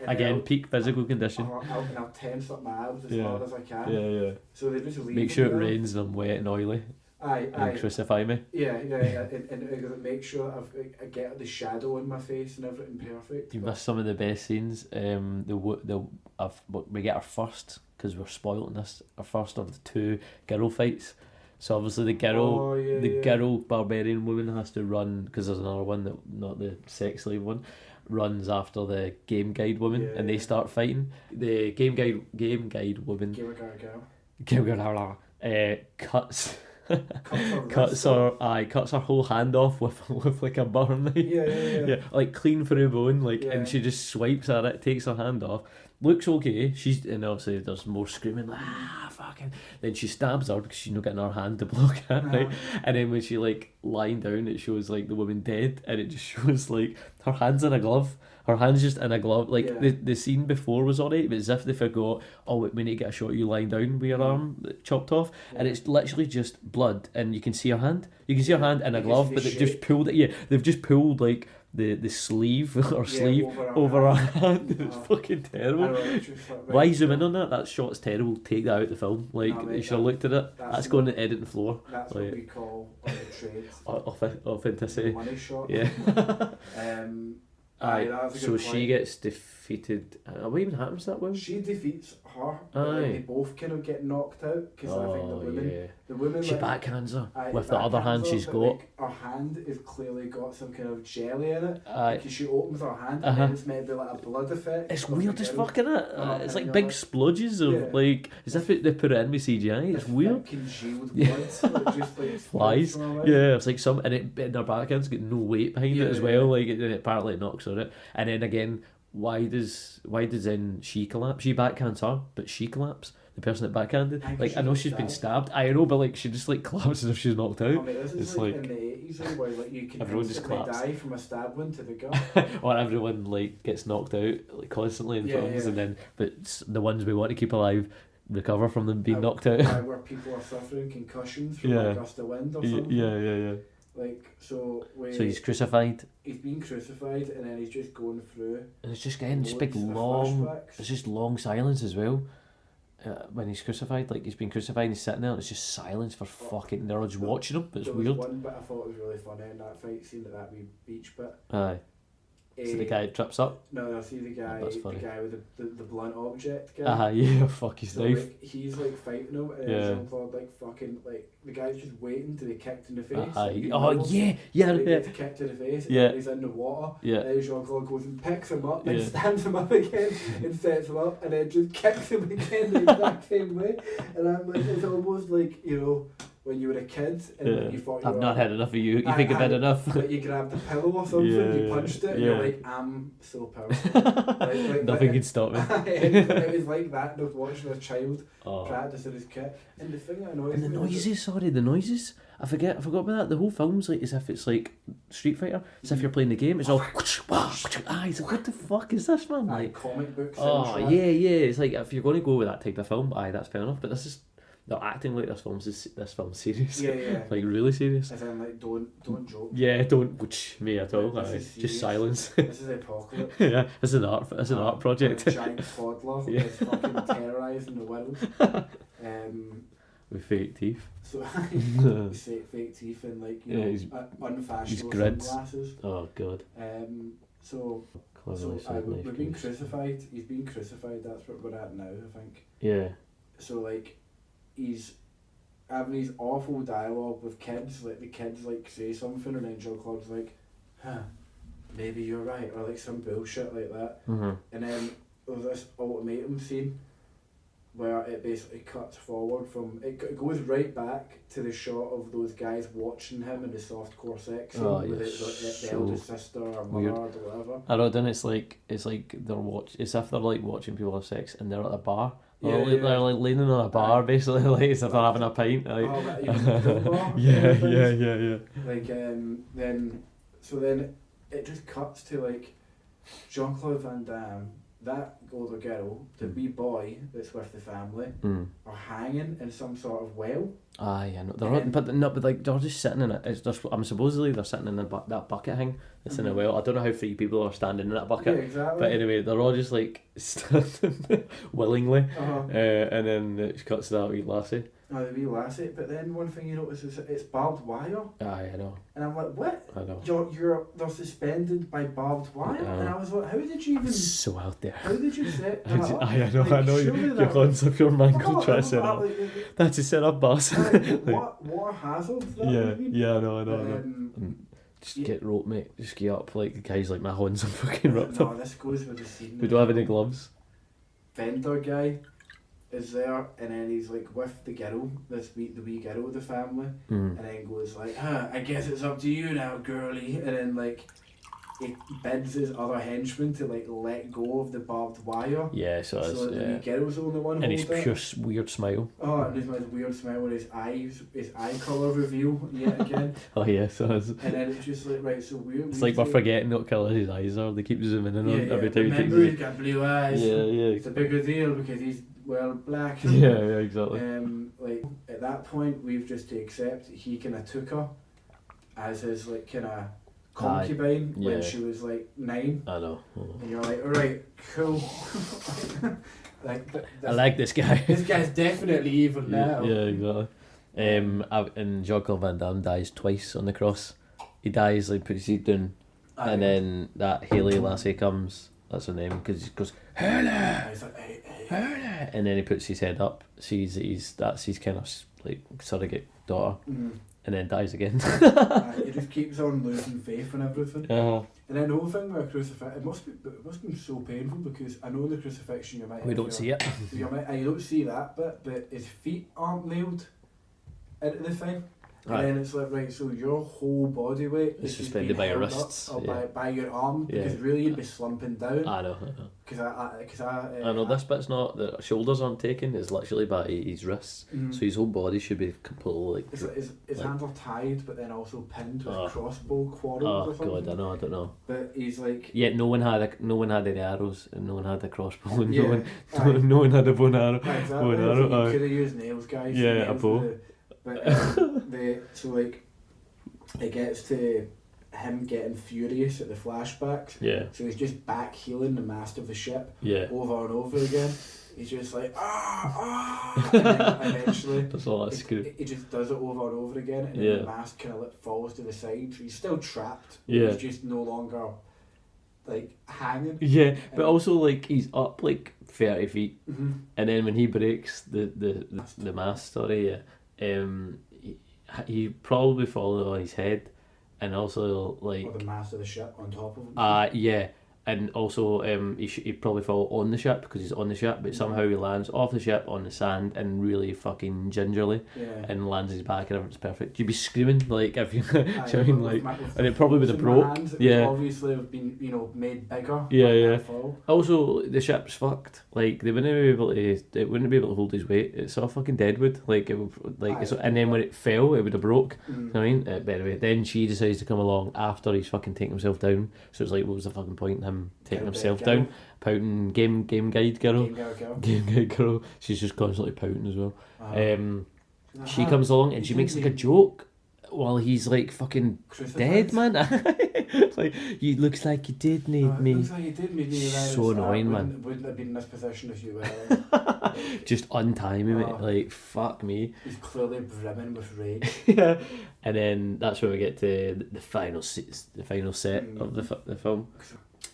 Again, peak physical condition. I'll tense up my abs as hard as I can. Yeah. So they just leave. Make sure it rains and I'm wet and oily. And crucify me. Yeah. And make sure I get the shadow in my face and everything perfect. You missed some of the best scenes. We get our first, because we're spoiling this, our first of the 2 girl fights. So obviously the girl barbarian woman has to run, because there's another one that, not the sex slave one, runs after the game guide woman, and they start fighting. The game guide woman cuts her whole hand off with like a butter knife. Yeah, like clean through bone, and she just swipes at it, takes her hand off. Looks okay. And obviously there's more screaming, fucking. Then she stabs her because she's not getting her hand to block it, right? And then when she like lying down, it shows like the woman dead, and it just shows like her hand's in a glove. Her hand's just in a glove. The scene before was alright, but as if they forgot, we need to get a shot of you lying down with your arm chopped off, and it's literally just blood, and you can see her hand. You can see her hand in a glove, but they've just pulled it. Yeah, they've just pulled like the sleeve over her hand. It's fucking terrible. Why zoom in on that? That shot's terrible. Take that out of the film. You should have looked at it. That's going to editing floor. That's what we call on the trades. Authenticity. Money shot. Yeah. So she gets defeated. What even happens to that woman? She defeats her. They both kind of get knocked out, because I think the woman she backhands her with the other hand she's got. Her hand is clearly got some kind of jelly in it. Because she opens her hand and then it's meant to be like a blood effect. It's weird as fuck, isn't it? It's like big splodges of as if they put it in with CGI. It's weird. Congealed blood, just like flies. Yeah, it's like and their backhand's got no weight behind it as well. Apparently it knocks on it, and then again. Why does then she collapse? She backhands her, but she collapses. the person that backhanded. Like I know she's been stabbed. I know, but like she just like collapses if she's knocked out. I mean, this is like in the 80s where like you can everyone just die from a stab wound to the gut. Or everyone like gets knocked out like constantly in films, and then but the ones we want to keep alive recover from them being knocked out. Where people are suffering concussions from a gust of wind or something. Yeah. Like so he's crucified. He's being crucified, and then he's just going through. And it's just getting this big long. It's just long silence as well. When he's crucified, like he's been crucified, and he's sitting there, and it's just silence for fucking. They're all just watching him. It's weird. One bit I thought was really funny in that fight scene, that wee beach bit. Aye. So the guy trips up? No, I see the guy with the blunt object guy. Yeah, fuck his knife. Like, he's like fighting him, and Jean-Claude like fucking like the guy's just waiting to be kicked in the face. He gets kicked in the face, and he's in the water. And then Jean-Claude goes and picks him up, and stands him up again, and sets him up, and then just kicks him again the exact same way. And I'm like, it's almost like, you know, when you were a kid and you thought I've not had enough of you. You think I've had enough? Like you grabbed a pillow or something, you punched it, and you're like, I'm so powerful. Nothing can stop me. It was like that, just watching a child practicing his kick. And the thing that annoys me. And the noises. I forgot about that. The whole film's like as if it's like Street Fighter. As if you're playing the game. It's all it's like, what the fuck is this, man? Like comic books. It's like if you're going to go with that type of film, that's fair enough. But this is. They're acting like this film's serious. Yeah. Like really serious. As in like don't joke. Yeah, don't me at all. Just silence. This is apocalypse. Yeah, it's an art project. A giant toddler is fucking terrorising the world. With fake teeth. So fake teeth and like unfashionable sunglasses. Oh god. We've been crucified. He's been crucified. That's what we're at now, I think. Yeah. So like. He's having these awful dialogue with kids, like the kids like say something and then Jean-Claude's like, maybe you're right, or like some bullshit like that. Mm-hmm. And then there's this ultimatum scene where it basically cuts forward from, it goes right back to the shot of those guys watching him in the softcore sex scene with the eldest sister or mother or whatever. I don't know, it's like it's if they're like watching people have sex and they're at a bar. They're like leaning on a bar basically, like as if they're having a pint. Like. Yeah. Like then it just cuts to like Jean-Claude Van Damme, that older girl, the wee boy that's with the family, are hanging in some sort of well. But like they're just sitting in it. It's just supposedly they're sitting in that bucket thing that's in a well. I don't know how 3 people are standing in that bucket. Yeah, exactly. But anyway, they're all just like standing willingly, and then it cuts to that wee lassie. Oh, the wee lassie. But then one thing you notice is it's barbed wire. Aye, I know. And I'm like, what? I know. They're suspended by barbed wire, and I was like, how did you even? It's so out there. How did you set that up? I know. Your concept, your mangled try to set up. That's a set up, boss. What a hassle. Yeah, I know. Just get rope, mate. Just get up. Like the guy's like, my horns are fucking ripped up. No, this goes with the scene. We don't have any gloves. Vendor guy is there, and then he's like with the girl, the wee girl of the family, and then goes like, I guess it's up to you now, girly, and then like he bids his other henchman to like let go of the barbed wire. Yeah, so the wee girl's the only one. And his pure weird smile. Oh, and his weird smile, and his eye colour reveal yet again. Oh yeah, so it's... And then it's just like, right, so it's like we're forgetting what colour his eyes are. They keep zooming in on every time. Remember, he's got blue eyes. Yeah. It's a bigger deal because he's black. Yeah, exactly. Like at that point, we've just to accept he kind of took her as his like kind of concubine when she was like 9. I know. And you're like, alright, cool. I like this guy. This guy's definitely evil now. Yeah, exactly. And Jean-Claude Van Damme dies twice on the cross. He dies, like puts his head down, and then that Haley lassie comes. That's her name, because he goes Haley. He's like, hey. And then he puts his head up, sees that's his kind of like surrogate daughter, and then dies again. He just keeps on losing faith and everything. And then the whole thing with a crucifix, it must be so painful, because I know the crucifixion you might. We don't see it. You don't see that bit, but his feet aren't nailed into the thing. And then it's like, right, so your whole body weight is suspended by your wrists, or by your arm, because really you'd be slumping down. I know. Because I know this bit's not, the shoulders aren't taken, it's literally by his wrists, so his whole body should be completely like... His hands are tied, but then also pinned with crossbow quarrels or something. God, I don't know. But he's like... Yeah, no one had any arrows, and no one had a crossbow, and no one had a bow and arrow. Exactly, bow and arrow. You could have used nails, guys. Yeah, a bow. So like, it gets to him getting furious at the flashbacks. Yeah. So he's just back healing the mast of the ship. Yeah. Over and over again. He's just like and then eventually that's all that screw. He just does it over and over again, and then the mast kind of like falls to the side. So he's still trapped. Yeah. He's just no longer like hanging. Yeah, but also like he's up like 30 feet, and then when he breaks the mast, he probably falls on his head, and also like... Or the mast of the ship on top of him. Yeah, and also he'd probably fall on the ship because he's on the ship, but somehow he lands off the ship on the sand and really fucking gingerly, and lands his back and everything's perfect. You'd be screaming like if you, and it probably would have broke. Obviously have been made bigger. Yeah. Also, the ship's fucked. Like they wouldn't be able to. It wouldn't be able to hold his weight. It's all fucking deadwood. Like it would, and then when it fell, it would have broke. You know what I mean? But anyway, then she decides to come along after he's fucking taking himself down. So it's like, what was the fucking point in him taking himself down? Pouting, game guide girl. Game guide girl. She's just constantly pouting as well. She comes along and she makes like a joke while he's like fucking dead, man. It's like, you looks like you did need me. Looks like you did need me. So annoying, man. Wouldn't have been in this position if you were. Just untiming it, like fuck me. He's clearly brimming with rage. Yeah, and then that's where we get to the final set of the film.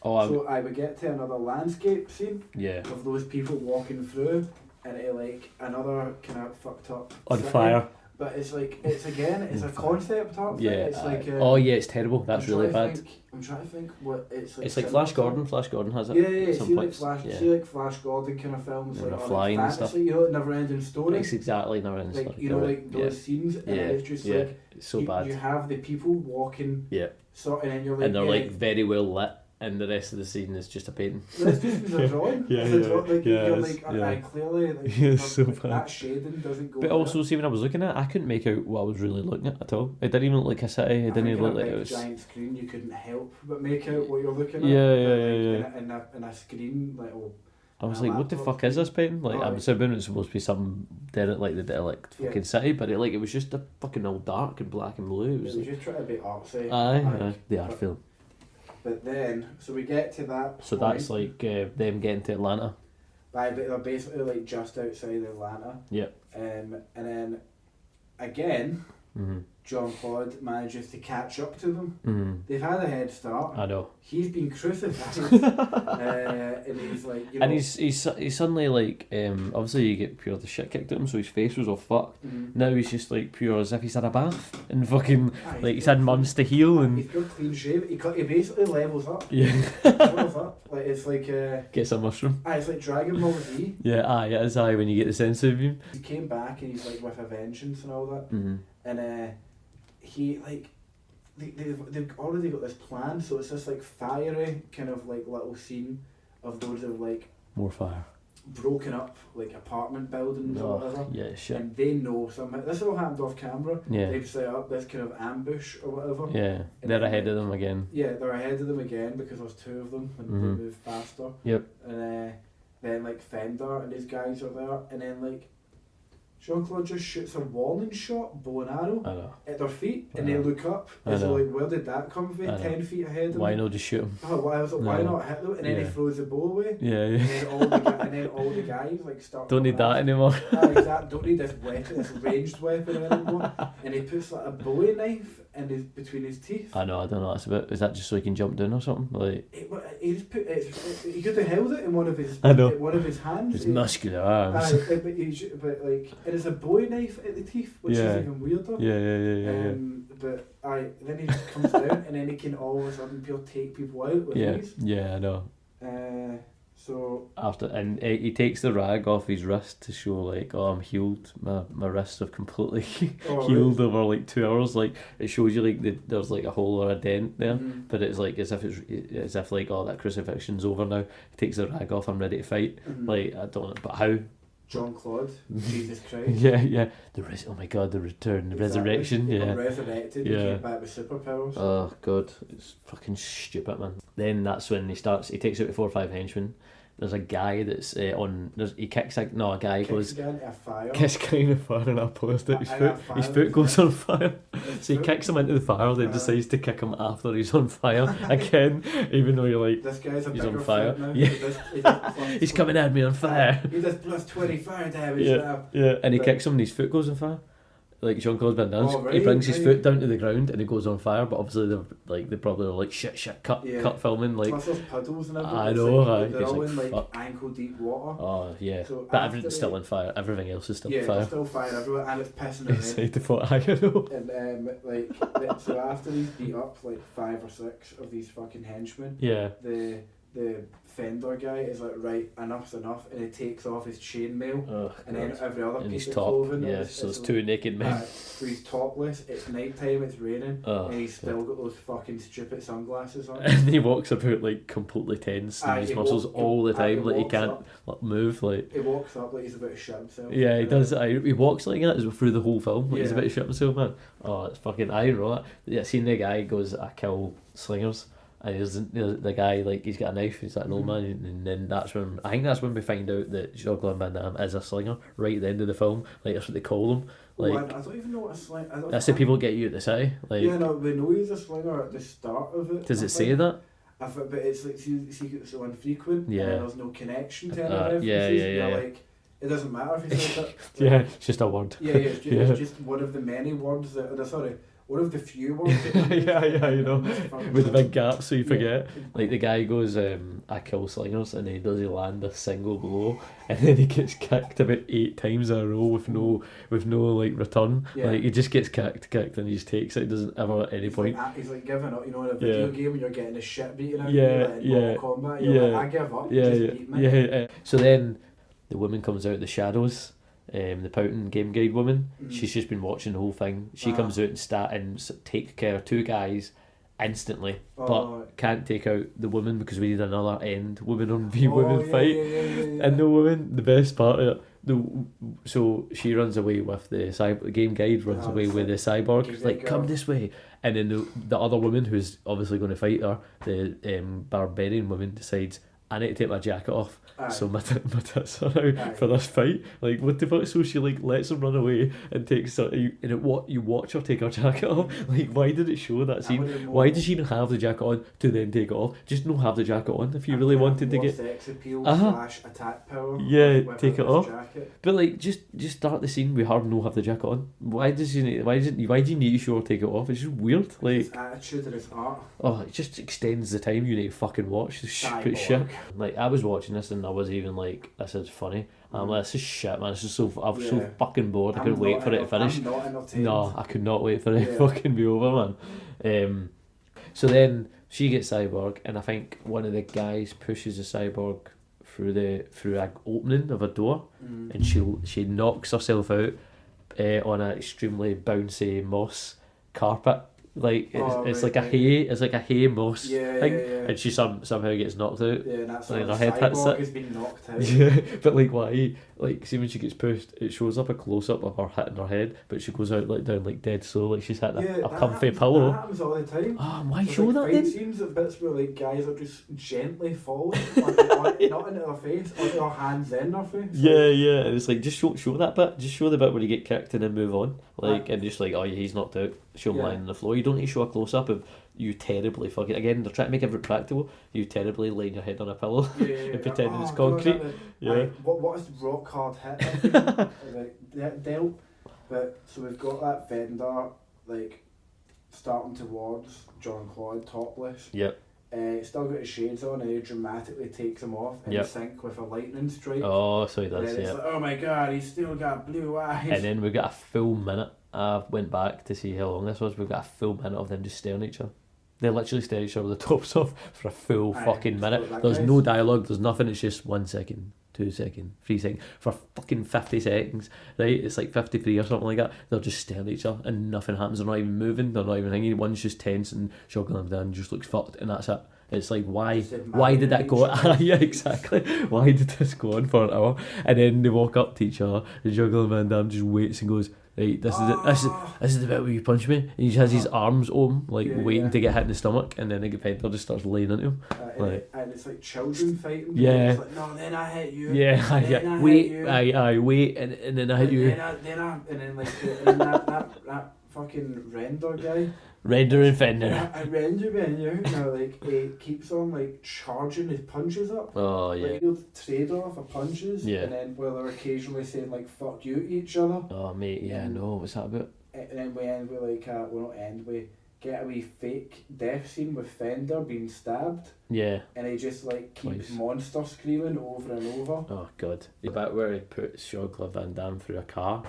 So I would get to another landscape scene. Yeah. Of those people walking through, and it like another kind of fucked up. On city. fire. But it's like it's a concept art thing. Yeah. It's like it's terrible. That's really bad. I'm trying to think what it's like. It's like Flash Gordon. Flash Gordon has it. Yeah. See like Flash Gordon kind of films, like flying and stuff. Never ending story. It's exactly never ending story. Like those scenes, and it's just like it's so bad. You have the people walking. Yeah. So and then you're like, and they're like very well lit. And the rest of the scene is just a painting. It's just a drawing. You're like, I clearly like, so that shading doesn't go. But also, see, when I was looking at it, I couldn't make out what I was really looking at all. It didn't even look like a city. It didn't even look like it was. Giant screen, you couldn't help but make out what you're looking at. Yeah. In a screen, like I was like, what the fuck is this painting? Like, I'm assuming it's supposed to be some derelict fucking city, but it was just a fucking all dark and black and blue. It was just trying to be artsy. Aye, the art film. But then, so we get to that. So point. That's like them getting to Atlanta. But they're basically like just outside Atlanta. Yep. And then again, Jean-Claude manages to catch up to them. They've had a head start. I know. He's been crucified, and he's like, and he's suddenly like, obviously you get pure the shit kicked at him, so his face was all fucked. Now he's just like pure as if he's had a bath and fucking like he's had months to heal and. He's got clean shave. He basically levels up. Yeah. Levels up. Like it's like gets a mushroom. It's like Dragon Ball Z. Yeah, it is when you get the sense of him. He came back and he's like with a vengeance and all that. And he like. They've already got this plan, so it's this like fiery kind of like little scene of those of like more fire broken up like apartment buildings or whatever. Yeah, shit. And they know somehow this all happened off camera. Yeah. They've set up this kind of ambush or whatever. Yeah. And they're ahead of them again. Yeah, they're ahead of them again because there's two of them and they move faster. Yep. And then like Fender and his guys are there, and then like Jean-Claude just shoots a warning shot, bow and arrow, at their feet, and they look up, and they're like, where did that come from? 10 feet ahead of them. Why not just shoot him? Oh, why not hit them? And then he throws the bow away. Yeah. And then all the guys like start. Don't need that anymore. Don't need this weapon, this ranged weapon anymore. And he puts like a Bowie knife between his teeth. I don't know. That's a bit. Is that just so he can jump down or something? Like he just put he could have held it in one of his hands. It's muscular arms. But like. It is a Bowie knife at the teeth, which is even weirder. Yeah. But then he just comes down, and then he can all of a sudden take people out with these. Yeah, I know. So he takes the rag off his wrist to show like, oh, I'm healed. My wrists have completely healed over like 2 hours. Like it shows you like there's like a hole or a dent there, but it's like as if like, oh, that crucifixion's over now. He takes the rag off. I'm ready to fight. Like I don't know, but how? Jean-Claude, Jesus Christ. Yeah. Oh my God, the return, the resurrection. He got resurrected and came back with superpowers. Oh God, it's fucking stupid, man. Then that's when he takes out 4 or 5 henchmen. There's a guy that's he kicks a guy goes. Kicks a guy in a fire and I post it. His foot goes on fire. So he kicks him into the fire, then decides to kick him after he's on fire again, even though you're like, this guy's he's on fire. Now. Yeah, he's coming at me on fire. He does plus 20 fire damage now. Yeah, and he kicks him and his foot goes on fire. Like Jean-Claude Van Damme, he brings his foot down to the ground and it goes on fire. But obviously they probably are like shit, cut filming like. Plus there's puddles and everything. I know, they're all in like ankle deep water. Oh yeah, so but everything's still on fire. Everything else is still on fire. Yeah, still fire everywhere, and it's pissing inside the foot. I know. And so after he's beat up like 5 or 6 of these fucking henchmen, the Fender guy is like, right, enough's enough, and he takes off his chainmail, and then every other piece of clothing. Yeah, so it's 2 naked men. So he's topless, it's night time, it's raining, and he's still got those fucking stupid sunglasses on. And he walks about like completely tense, and his muscles all the time, like he can't move. Like he walks up like he's about to shit himself. Yeah, he does. He walks like that through the whole film, like he's about to shit himself, man. Oh, it's fucking. I know that. Yeah, seeing the guy goes, I kill slingers. And the guy, like, he's got a knife, he's like an old man, and then that's when we find out that Jean-Claude Van Damme is a slinger, right at the end of the film. Like, that's what they call him. Like, I don't even know what a slinger is. That's the people get you at the city. Like, yeah, no, we know he's a slinger at the start of it. Does it say that? But it's like, see, it's so infrequent, and there's no connection to any references. Yeah. Like, it doesn't matter if he says that. Like, yeah, it's just a word. Yeah, it's just one of the many words one of the few words. Yeah, you know, with the big gaps so you forget. Like the guy goes, I kill slingers, and he land a single blow, and then he gets kicked about 8 times in a row with no like return. Like he just gets kicked, and he just takes it. He doesn't ever at any point. He's like giving up, you know, in a video game when you're getting the shit beaten out of you, like in Mortal Kombat. You're like, I give up. Just beat me. So then the woman comes out of the shadows. The Poughton game guide woman, she's just been watching the whole thing. She comes out and take care of 2 guys instantly, but can't take out the woman because we need another woman on women fight. And the woman, the best part of it, so she runs away with the game guide runs away with the cyborg. She's like, come this way, and then the other woman who's obviously going to fight her, the barbarian woman, decides, I need to take my jacket off. So my tits are out for this fight. Like, what the fuck? So she like lets him run away and takes you watch her take her jacket off. Like, why did it show that scene? Why did she even have the jacket on to then take it off? Just not have the jacket on if you really wanted to get sex appeal / attack power. Yeah, take it off. Jacket. But like, just start the scene with her no have the jacket on. Why do you need to show her take it off? It's just weird. Like his attitude and his art. Oh, it just extends the time you need to fucking watch this stupid shit. Like, I was watching this and I was even like, this is funny. I'm like, this is shit, man. This is so fucking bored. I couldn't wait for it to finish. No, I could not wait for it to fucking be over, man. So then she gets Cyborg, and I think one of the guys pushes the Cyborg through an opening of a door, and she knocks herself out on an extremely bouncy moss carpet. Like it's like a hay moss thing, and she somehow gets knocked out. Yeah, and that's like her head hits it. Has been knocked out. Yeah, but like why? Like, see when she gets pushed, it shows up a close up of her hitting her head, but she goes out like down like dead slow, like she's hitting a comfy pillow. That happens all the time. Why show that then? It seems that bits where like guys are just gently falling, not into their face, or their hands in their face. Yeah, and it's like just show that bit, just show the bit where you get kicked and then move on, like and just like he's knocked out. Show him lying on the floor. You don't need to show a close up of you terribly fucking. Again, they're trying to make everything practical. You terribly laying your head on a pillow and pretending it's concrete. What is the rock hard hit? Like dealt. But so we've got that Fender like starting towards Jean-Claude topless. Yep. Still got his shades on, and he dramatically takes them off in sync with a lightning strike. Oh, so he does. And it's like, oh my god, he's still got blue eyes. And then we got a full minute. I went back to see how long this was. We've got a full minute of them just staring at each other. They literally stare at each other with the tops off for a full fucking minute. There's nice. no dialogue, there's nothing, it's just 1 second, 2 seconds, 3 seconds, for fucking 50 seconds, right? It's like 53 or something like that. They're just staring at each other and nothing happens. They're not even moving, they're not even hanging. One's just tense and Jean-Claude Van Damme just looks fucked, and that's it. It's like, why did that go? Yeah, exactly. Why did this go on for an hour? And then they walk up to each other, and Jean-Claude Van Damme just waits and goes, right, this is it. This is the bit where you punch me. And he just has his arms open, like waiting to get hit in the stomach, and then the Fender just starts laying into him. And it's like children fighting. Yeah. It's like, no, then I hit you. Yeah, wait, wait, and then I hit you. And then that fucking render guy. Render and Fender. I render you. Now, like, he keeps on, like, charging his punches up. Oh, yeah. Like, he'll trade off of punches. Yeah. And then, well, they're occasionally saying, like, fuck you to each other. Oh, mate, yeah, no, what's that about? And then we end with, like, we get a wee fake death scene with Fender being stabbed. Yeah. And he just, like, keeps monster screaming over and over. Oh, God. The bit where he puts Jean-Claude Van Damme through a car.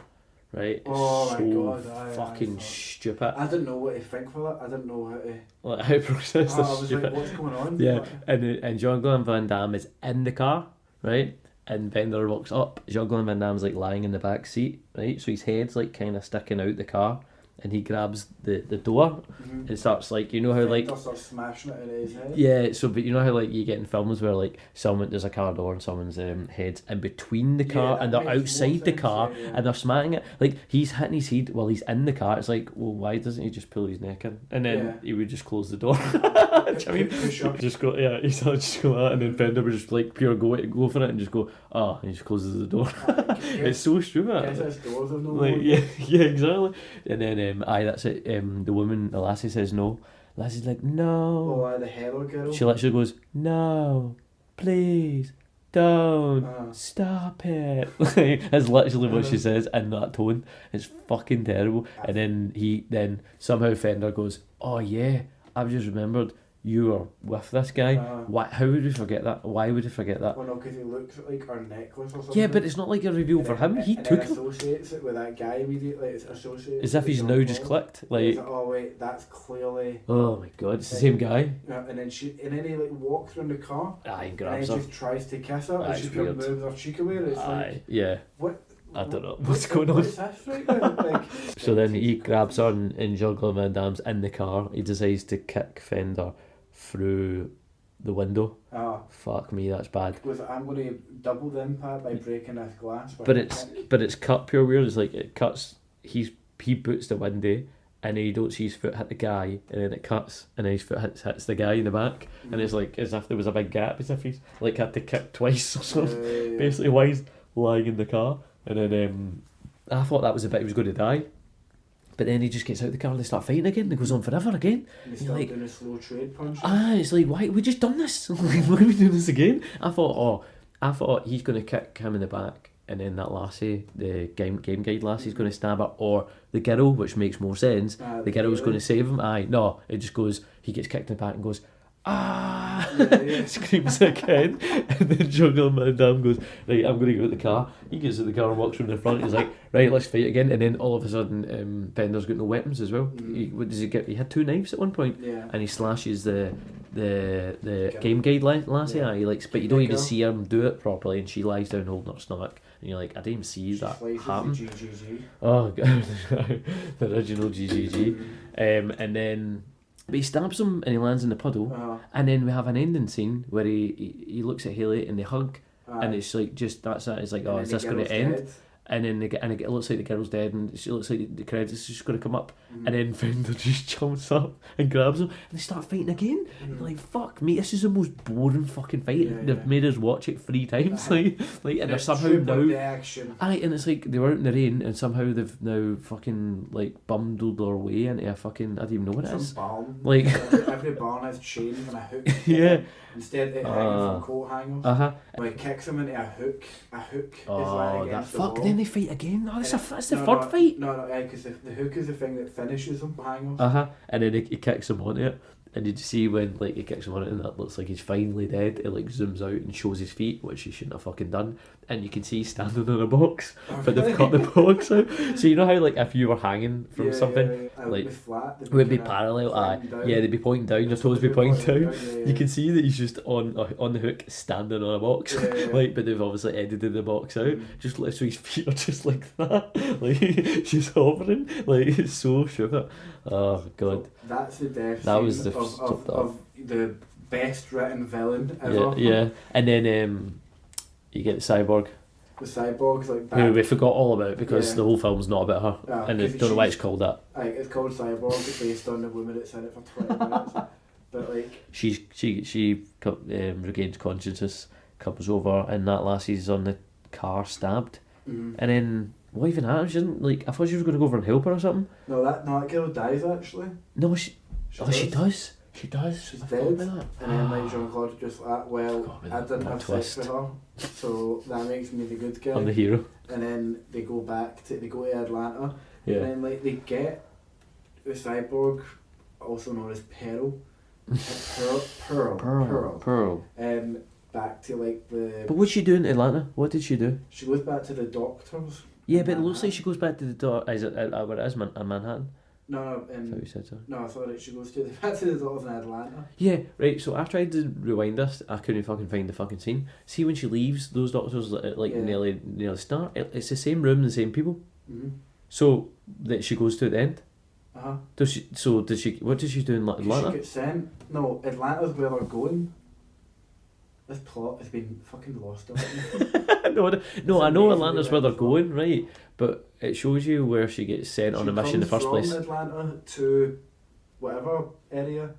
Right? Oh so my God! fucking stupid. I didn't know what to think for that. I didn't know how to. Like how process this. I was like, what's going on? Yeah, and Jean-Claude Van Damme is in the car, right? And Bender walks up. Jean-Claude Van Damme's like lying in the back seat, right? So his head's like kind of sticking out the car, and he grabs the door and starts like, you know how like starts smashing it in his head. Yeah, so but you know how like you get in films where like there's a car door and someone's head's in between the car and they're outside the car and they're smashing it. Like he's hitting his head while he's in the car. It's like, well, why doesn't he just pull his neck in and then he would just close the door? I mean, just go he's just go that, and then Fender would just like pure go for it and just go and he just closes the door. It's so stupid. Yeah, exactly. And then that's it. The lassie says no. Lassie's like, no. Oh, the hello girl. She literally goes, no, please, don't, stop it. That's literally what she says in that tone. It's fucking terrible. And then somehow Fender goes, oh yeah, I've just remembered you were with this guy. How would you forget that? Why would you forget that? Well, no, because he looks at like our necklace or something. Yeah, but it's not like a reveal for him. He took it. Associates it with that guy immediately. It's associated. As if he's now just clicked. Like, oh wait, that's clearly. Oh my God, it's the same guy. And then he like walks around the car. And grabs her. And he just tries to kiss her. And she moves her cheek away. And it's like, yeah. What? I don't know what's going on. What's this right now? Like, so then he grabs her and Jean-Claude Van Damme's in the car. He decides to kick Fender through the window. Fuck me, that's bad. I'm going to double the impact by breaking this glass. But it's cut pure weird. It's like it cuts. He boots the window, and he don't see his foot hit the guy, and then it cuts, and then his foot hits the guy in the back, and it's like as if there was a big gap, as if he's like had to kick twice or something. Basically, while he's lying in the car, and then I thought that was the bit he was going to die. But then he just gets out of the car and they start fighting again. It goes on forever again. And they start doing a slow trade punch. It's like, why? We just done this. Why are we doing this again? I thought he's going to kick him in the back, and then that lassie, the game guide lassie's going to stab her, or the girl, which makes more sense. The girl's going to save him. No, it just goes, he gets kicked in the back and goes, screams again, and then Jean-Claude Van Damme goes, right, I'm going to go out the car. He gets out the car and walks from the front. He's like, right, let's fight again. And then all of a sudden, Bender's got no weapons as well. What does he get? He had 2 knives at one point, and he slashes the game guide lassie. But you don't even see him do it properly, and she lies down holding her stomach, and you're like, I didn't even see that happen. GGG. Oh god, the original GGG. And then. But he stabs him and he lands in the puddle, and then we have an ending scene where he looks at Haley and they hug, and it's like just that's it. It's like, oh, is this going to end? And then it looks like the girl's dead, and she looks like the credits just going to come up, and then Fender just jumps up and grabs him, and they start fighting again. You're like, fuck me, this is the most boring fucking fight. They've made us watch it 3 times, like, and they're somehow now. And it's like they were out in the rain, and somehow they've now fucking like bundled their way into a fucking, I don't even know what it is. Barn. Like every barn has chains and a hook. Yeah. Instead of hanging from coat hangers. When he kicks him into a hook is lying against the wall. Then they fight again? Oh, that's the third fight. No, because the hook is the thing that finishes him, hang And then he kicks him onto it. And did you see when like he kicks him on it and that looks like he's finally dead? It like zooms out and shows his feet, which he shouldn't have fucking done. And you can see he's standing on a box, but they've cut the box out. So you know how like if you were hanging from something, like flat, would be parallel. They'd be pointing down. Your toes be pointing down. You can see that he's just on the hook, standing on a box. Like, but they've obviously edited the box out. Just so his feet are just like that. Like she's hovering. Like it's so stupid. Oh god. So that's the death. That was the of the best written villain ever. Yeah. And then you get the Cyborg. The Cyborg's like who we forgot all about because the whole film's not about her. And I don't know why it's called that. It's called Cyborg. It's based on the woman that's in it for 20 minutes. But like she regains consciousness, comes over, and that lassie's on the car stabbed, and then what even happens? She doesn't like. I thought she was going to go over and help her or something. No, that girl dies actually. No, she does. She does. She's dead. And then like Jean-Claude just like, well, I didn't have sex with her, so that makes me the good guy. I'm the hero. And then they go to Atlanta. And then like they get the Cyborg, also known as Pearl. Pearl. Back to like the. But what's she doing in Atlanta? What did she do? She goes back to the doctors. Yeah, but it looks like she goes back to the doctor. Is it where it is in Manhattan? No, you said so. No, I thought she goes back to the doctors in Atlanta. Yeah, right. So I tried to rewind this. I couldn't fucking find the fucking scene. See when she leaves those doctors nearly near the start. It's the same room, the same people. Mm-hmm. So that she goes to at the end. Does she? What does she do in Atlanta? She gets sent. No, Atlanta's where they're going. This plot has been fucking lost on me. No, I know Atlanta's where they're going, right? But it shows you where she gets sent on a mission in the first place. From Atlanta to whatever area.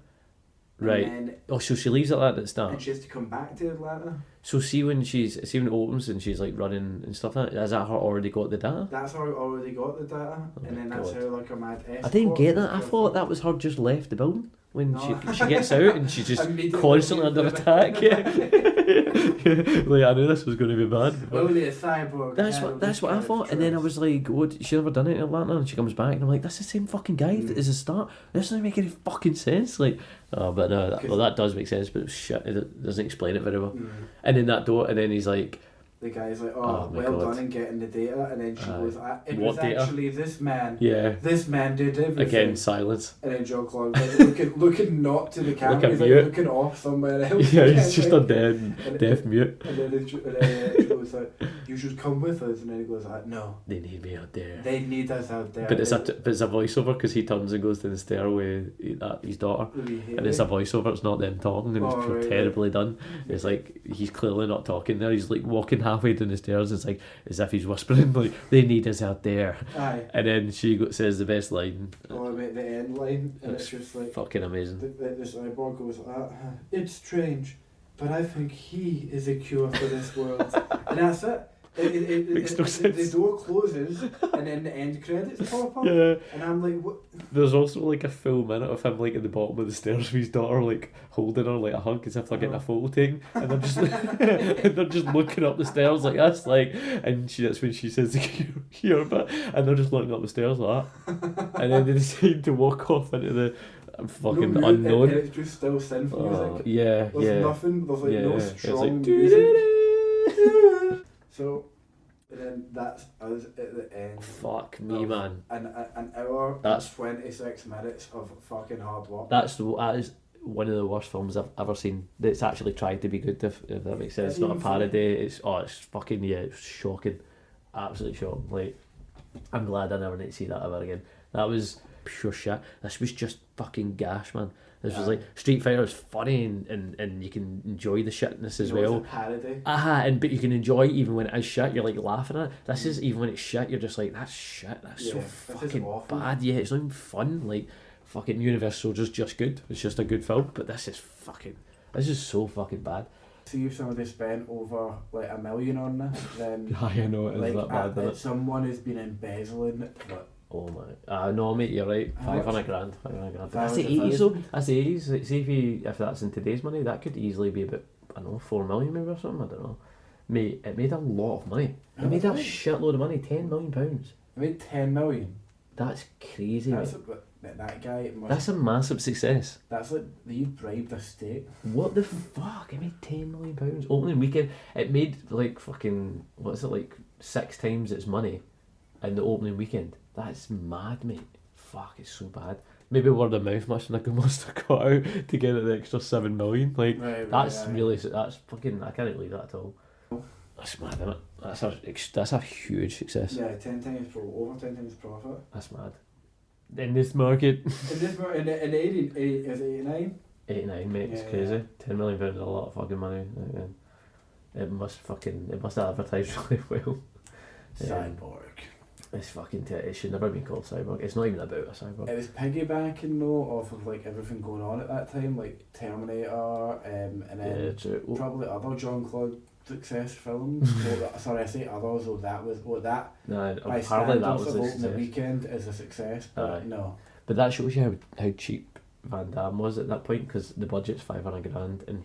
Right. So she leaves Atlanta at the start. And she has to come back to Atlanta. So see when it opens and she's like running and stuff like that, has that her already got the data? That's how already got the data. And then that's how like a mad escort. I didn't get that. I thought that was her just left the building. When she gets out and she's just constantly under attack. Like I knew this was going to be bad. Only a cyborg. That's what I thought. And then I was like, what? She never done it in Atlanta, and she comes back and I'm like, that's the same fucking guy as the start. This doesn't make any fucking sense. Like, but no, that does make sense, but shit, it doesn't explain it very well. And then that door, and then he's like. The guy's like, well done in getting the data, and then she goes, it was data? Actually this man. Yeah. This man did everything. Again, silence. And then Jean-Claude like, looking not to the camera, he's like looking off somewhere else. Yeah, he's just a deaf mute. And then she goes like, you should come with us, and then he goes like, no. They need me out there. They need us out there. But it's a voiceover because he turns and goes to the stair with his daughter, and it's a voiceover. It's not them talking, and it's terribly done. It's like he's clearly not talking there. He's like walking halfway down the stairs. It's like as if he's whispering like they need us out there. Aye. And then she says the best line. Oh, the end line, and it's just like fucking amazing. The Cyborg goes, it's strange, but I think he is a cure for this world, and that's it. The door closes and then the end credits pop up. Yeah. And I'm like, what? There's also like a full minute of him like at the bottom of the stairs with his daughter like holding her like a hug as if they're getting a photo taken, and they're just and they're just looking up the stairs like that's like, and that's when she says the cure bit, and they're just looking up the stairs like that, and then they decide to walk off into the fucking unknown. And it's just still synth music. There's nothing. There's like no strong like, music. So, and then that's us at the end. Fuck me, man. An hour. That's 26 minutes of fucking hard work. That is one of the worst films I've ever seen. That's actually tried to be good. If that makes sense. It's not a parody. It's fucking it's shocking, absolutely shocking. Like, I'm glad I never need to see that ever again. That was pure shit. This was just fucking gash, man. This was like Street Fighter is funny and you can enjoy the shitness as well. It's a parody. But you can enjoy even when it is shit. You're like laughing at it. This is even when it's shit. You're just like that's shit. That's so fucking bad. Yeah, it's not even fun. Like fucking Universal Soldier's just good. It's just a good film. But this is so fucking bad. See if somebody spent over like $1 million on this, then I know it is that bad. Someone has been embezzling it. But oh my! No, mate, you're right. 500 grand. That's the 80s though. That's the 80s. See if that's in today's money, that could easily be about, I don't know, 4 million maybe or something. I don't know. Mate, it made a lot of money. It made a shitload of money, £10 million. It made 10 million. That's crazy, mate. That guy must... That's a massive success. That's like, you bribed a state. What the fuck? It made £10 million. Opening weekend, it made like fucking, what is it, like 6 times its money in the opening weekend. That's mad, mate. Fuck, it's so bad. Maybe word of mouth must have got out to get it the extra 7 million. Like, that's fucking, I can't believe that at all. That's mad, isn't it? That's a huge success. Yeah, over 10 times profit. That's mad. In this market. in 80, is it 89? 89, mate, it's crazy. £10 million is a lot of fucking money. It must have advertised really well. Cyborg. It's fucking it should never be called Cyborg. It's not even about a cyborg. It was piggybacking though off of like everything going on at that time, like Terminator, and then probably other Jean-Claude success films. Sorry, I say others, so that was by standards that was of Opening Weekend is a success, but no. But that shows you how cheap Van Damme was at that point, because the budget's $500,000 and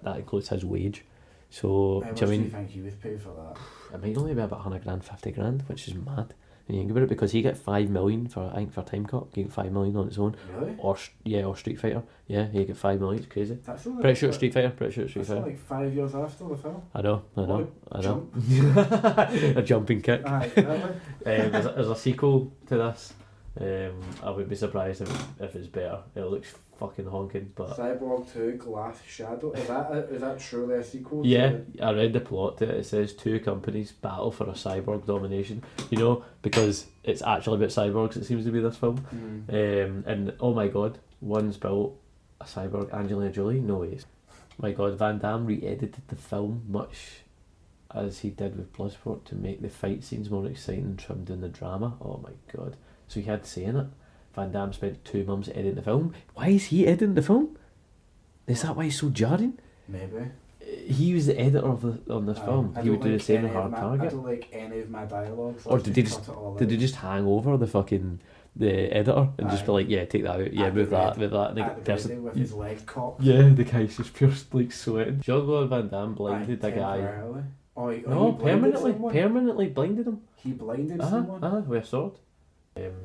that includes his wage. So how much do you think he was paid for that? It might only be about $100,000, $50,000, which is mad. And you think about it, because he get $5 million for Time Cop, he get $5 million on its own. Really? Or Street Fighter. Yeah, he get $5 million. It's crazy. That's only Pretty sure it's Street Fighter. That's like 5 years after the film. I know. A jumping kick. Aye, there's a sequel to this. I would be surprised if it's better. It looks fucking honking, but Cyborg 2 Glass Shadow, is that truly a sequel? Yeah, I read the plot to it. It says 2 companies battle for a cyborg domination, you know, because it's actually about cyborgs, it seems to be, this film. And oh my god, one's built a cyborg Angelina Jolie. No ways. My god, Van Damme re-edited the film much as he did with Bloodsport to make the fight scenes more exciting and trimmed in the drama. Oh my god. So he had to say in it. Van Damme spent 2 months editing the film. Why is he editing the film? Is that why he's so jarring? Maybe. He was the editor on this film. He would do the same in Hard Target. I don't like any of my dialogues. Or did they just hang over the editor and just be like, yeah, take that out, yeah, move that. And the person with his leg cocked. Yeah, the guy's just pure like sweating. Jean-Claude Van Damme blinded the guy. No, permanently blinded him. He blinded someone? With a sword.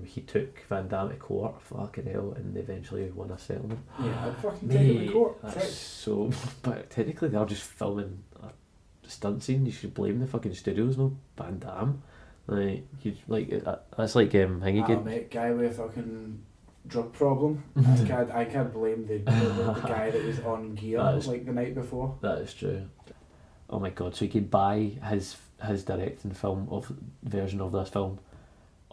He took Van Damme to court, fucking hell, and they eventually won a settlement. Yeah, I'd fucking take him to court. That's so... But technically they're just filming a stunt scene. You should blame the fucking studios, no? Van Damme. That's like mate, guy with a fucking drug problem. I can't blame the guy that was on gear the night before. That is true. Oh my god, so you could buy his directing version of this film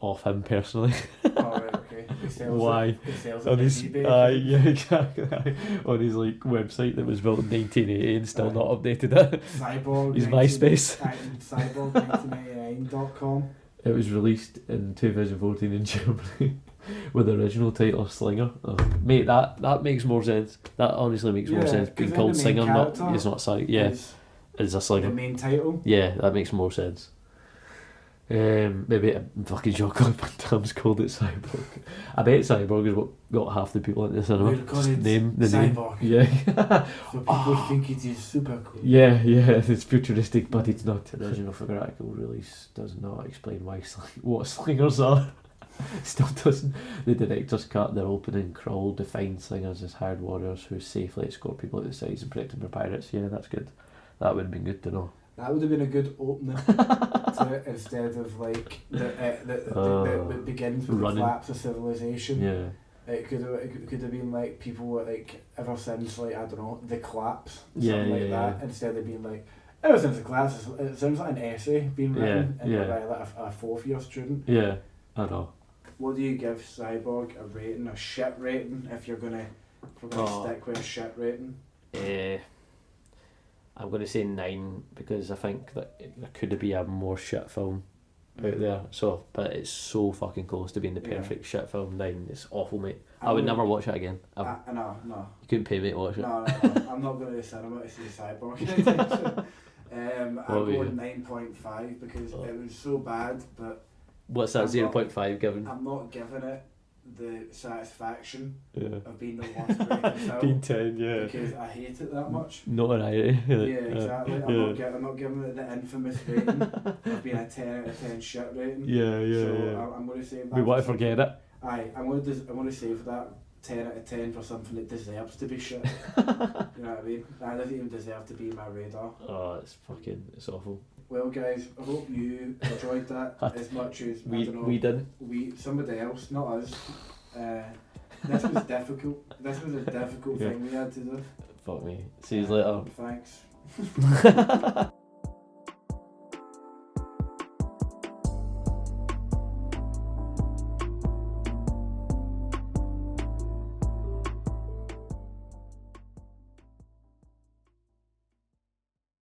off him personally. Right, okay. Why? He sells on his yeah, exactly. On his website that was built in 1980 and still not updated it. Cyborg. His MySpace. Cyborg1989.com. It was released in 2014 in Germany with the original title Slinger. Oh, mate, that makes more sense. That honestly makes more sense. Being called Singer, it's not Slinger. Yeah, it's a Slinger. The main title. Yeah, that makes more sense. Maybe fucking Jean-Claude Van Damme's called it Cyborg. I bet Cyborg is what got half the people in the cinema. Name Cyborg. Yeah. So people think it is super cool. Yeah, it's futuristic, but it's not. The original theatrical release does not explain what slingers are. Still doesn't. The director's cut, their opening crawl, defined slingers as hired warriors who safely escort people out the sides and protect them from pirates. Yeah, that's good. That would have been good to know. That would have been a good opening instead of that begins with the collapse of civilization. Yeah. It could have been like people ever since I don't know, the collapse, that, instead of being like ever since the collapse. It sounds like an essay being written by a 4th year student. Yeah, I know. What do you give Cyborg a rating, a shit rating, if we're gonna stick with a shit rating? I'm going to say 9 because I think that there could be a more shit film out there. So, but it's so fucking close to being the perfect shit film. 9, it's awful, mate. I would never watch it again. No. You couldn't pay me to watch it. No. I'm not going to the cinema to see Cyborg. I'm going 9.5 because it was so bad. But what's that 0.5 given? I'm not giving it the satisfaction of being the worst rated film. Being 10, yeah. Because I hate it that much. Notoriety. Yeah, exactly. I'm not giving it the infamous rating of being a 10 out of 10 shit rating. So I'm going to save that. We want to forget it. Aye, I'm going to save that 10 out of 10 for something that deserves to be shit. You know what I mean? That doesn't even deserve to be my radar. Oh, it's awful. Well, guys, I hope you enjoyed that as much as we did. Somebody else, not us. This was difficult. This was a difficult thing we had to do. Fuck me. See you later. Thanks.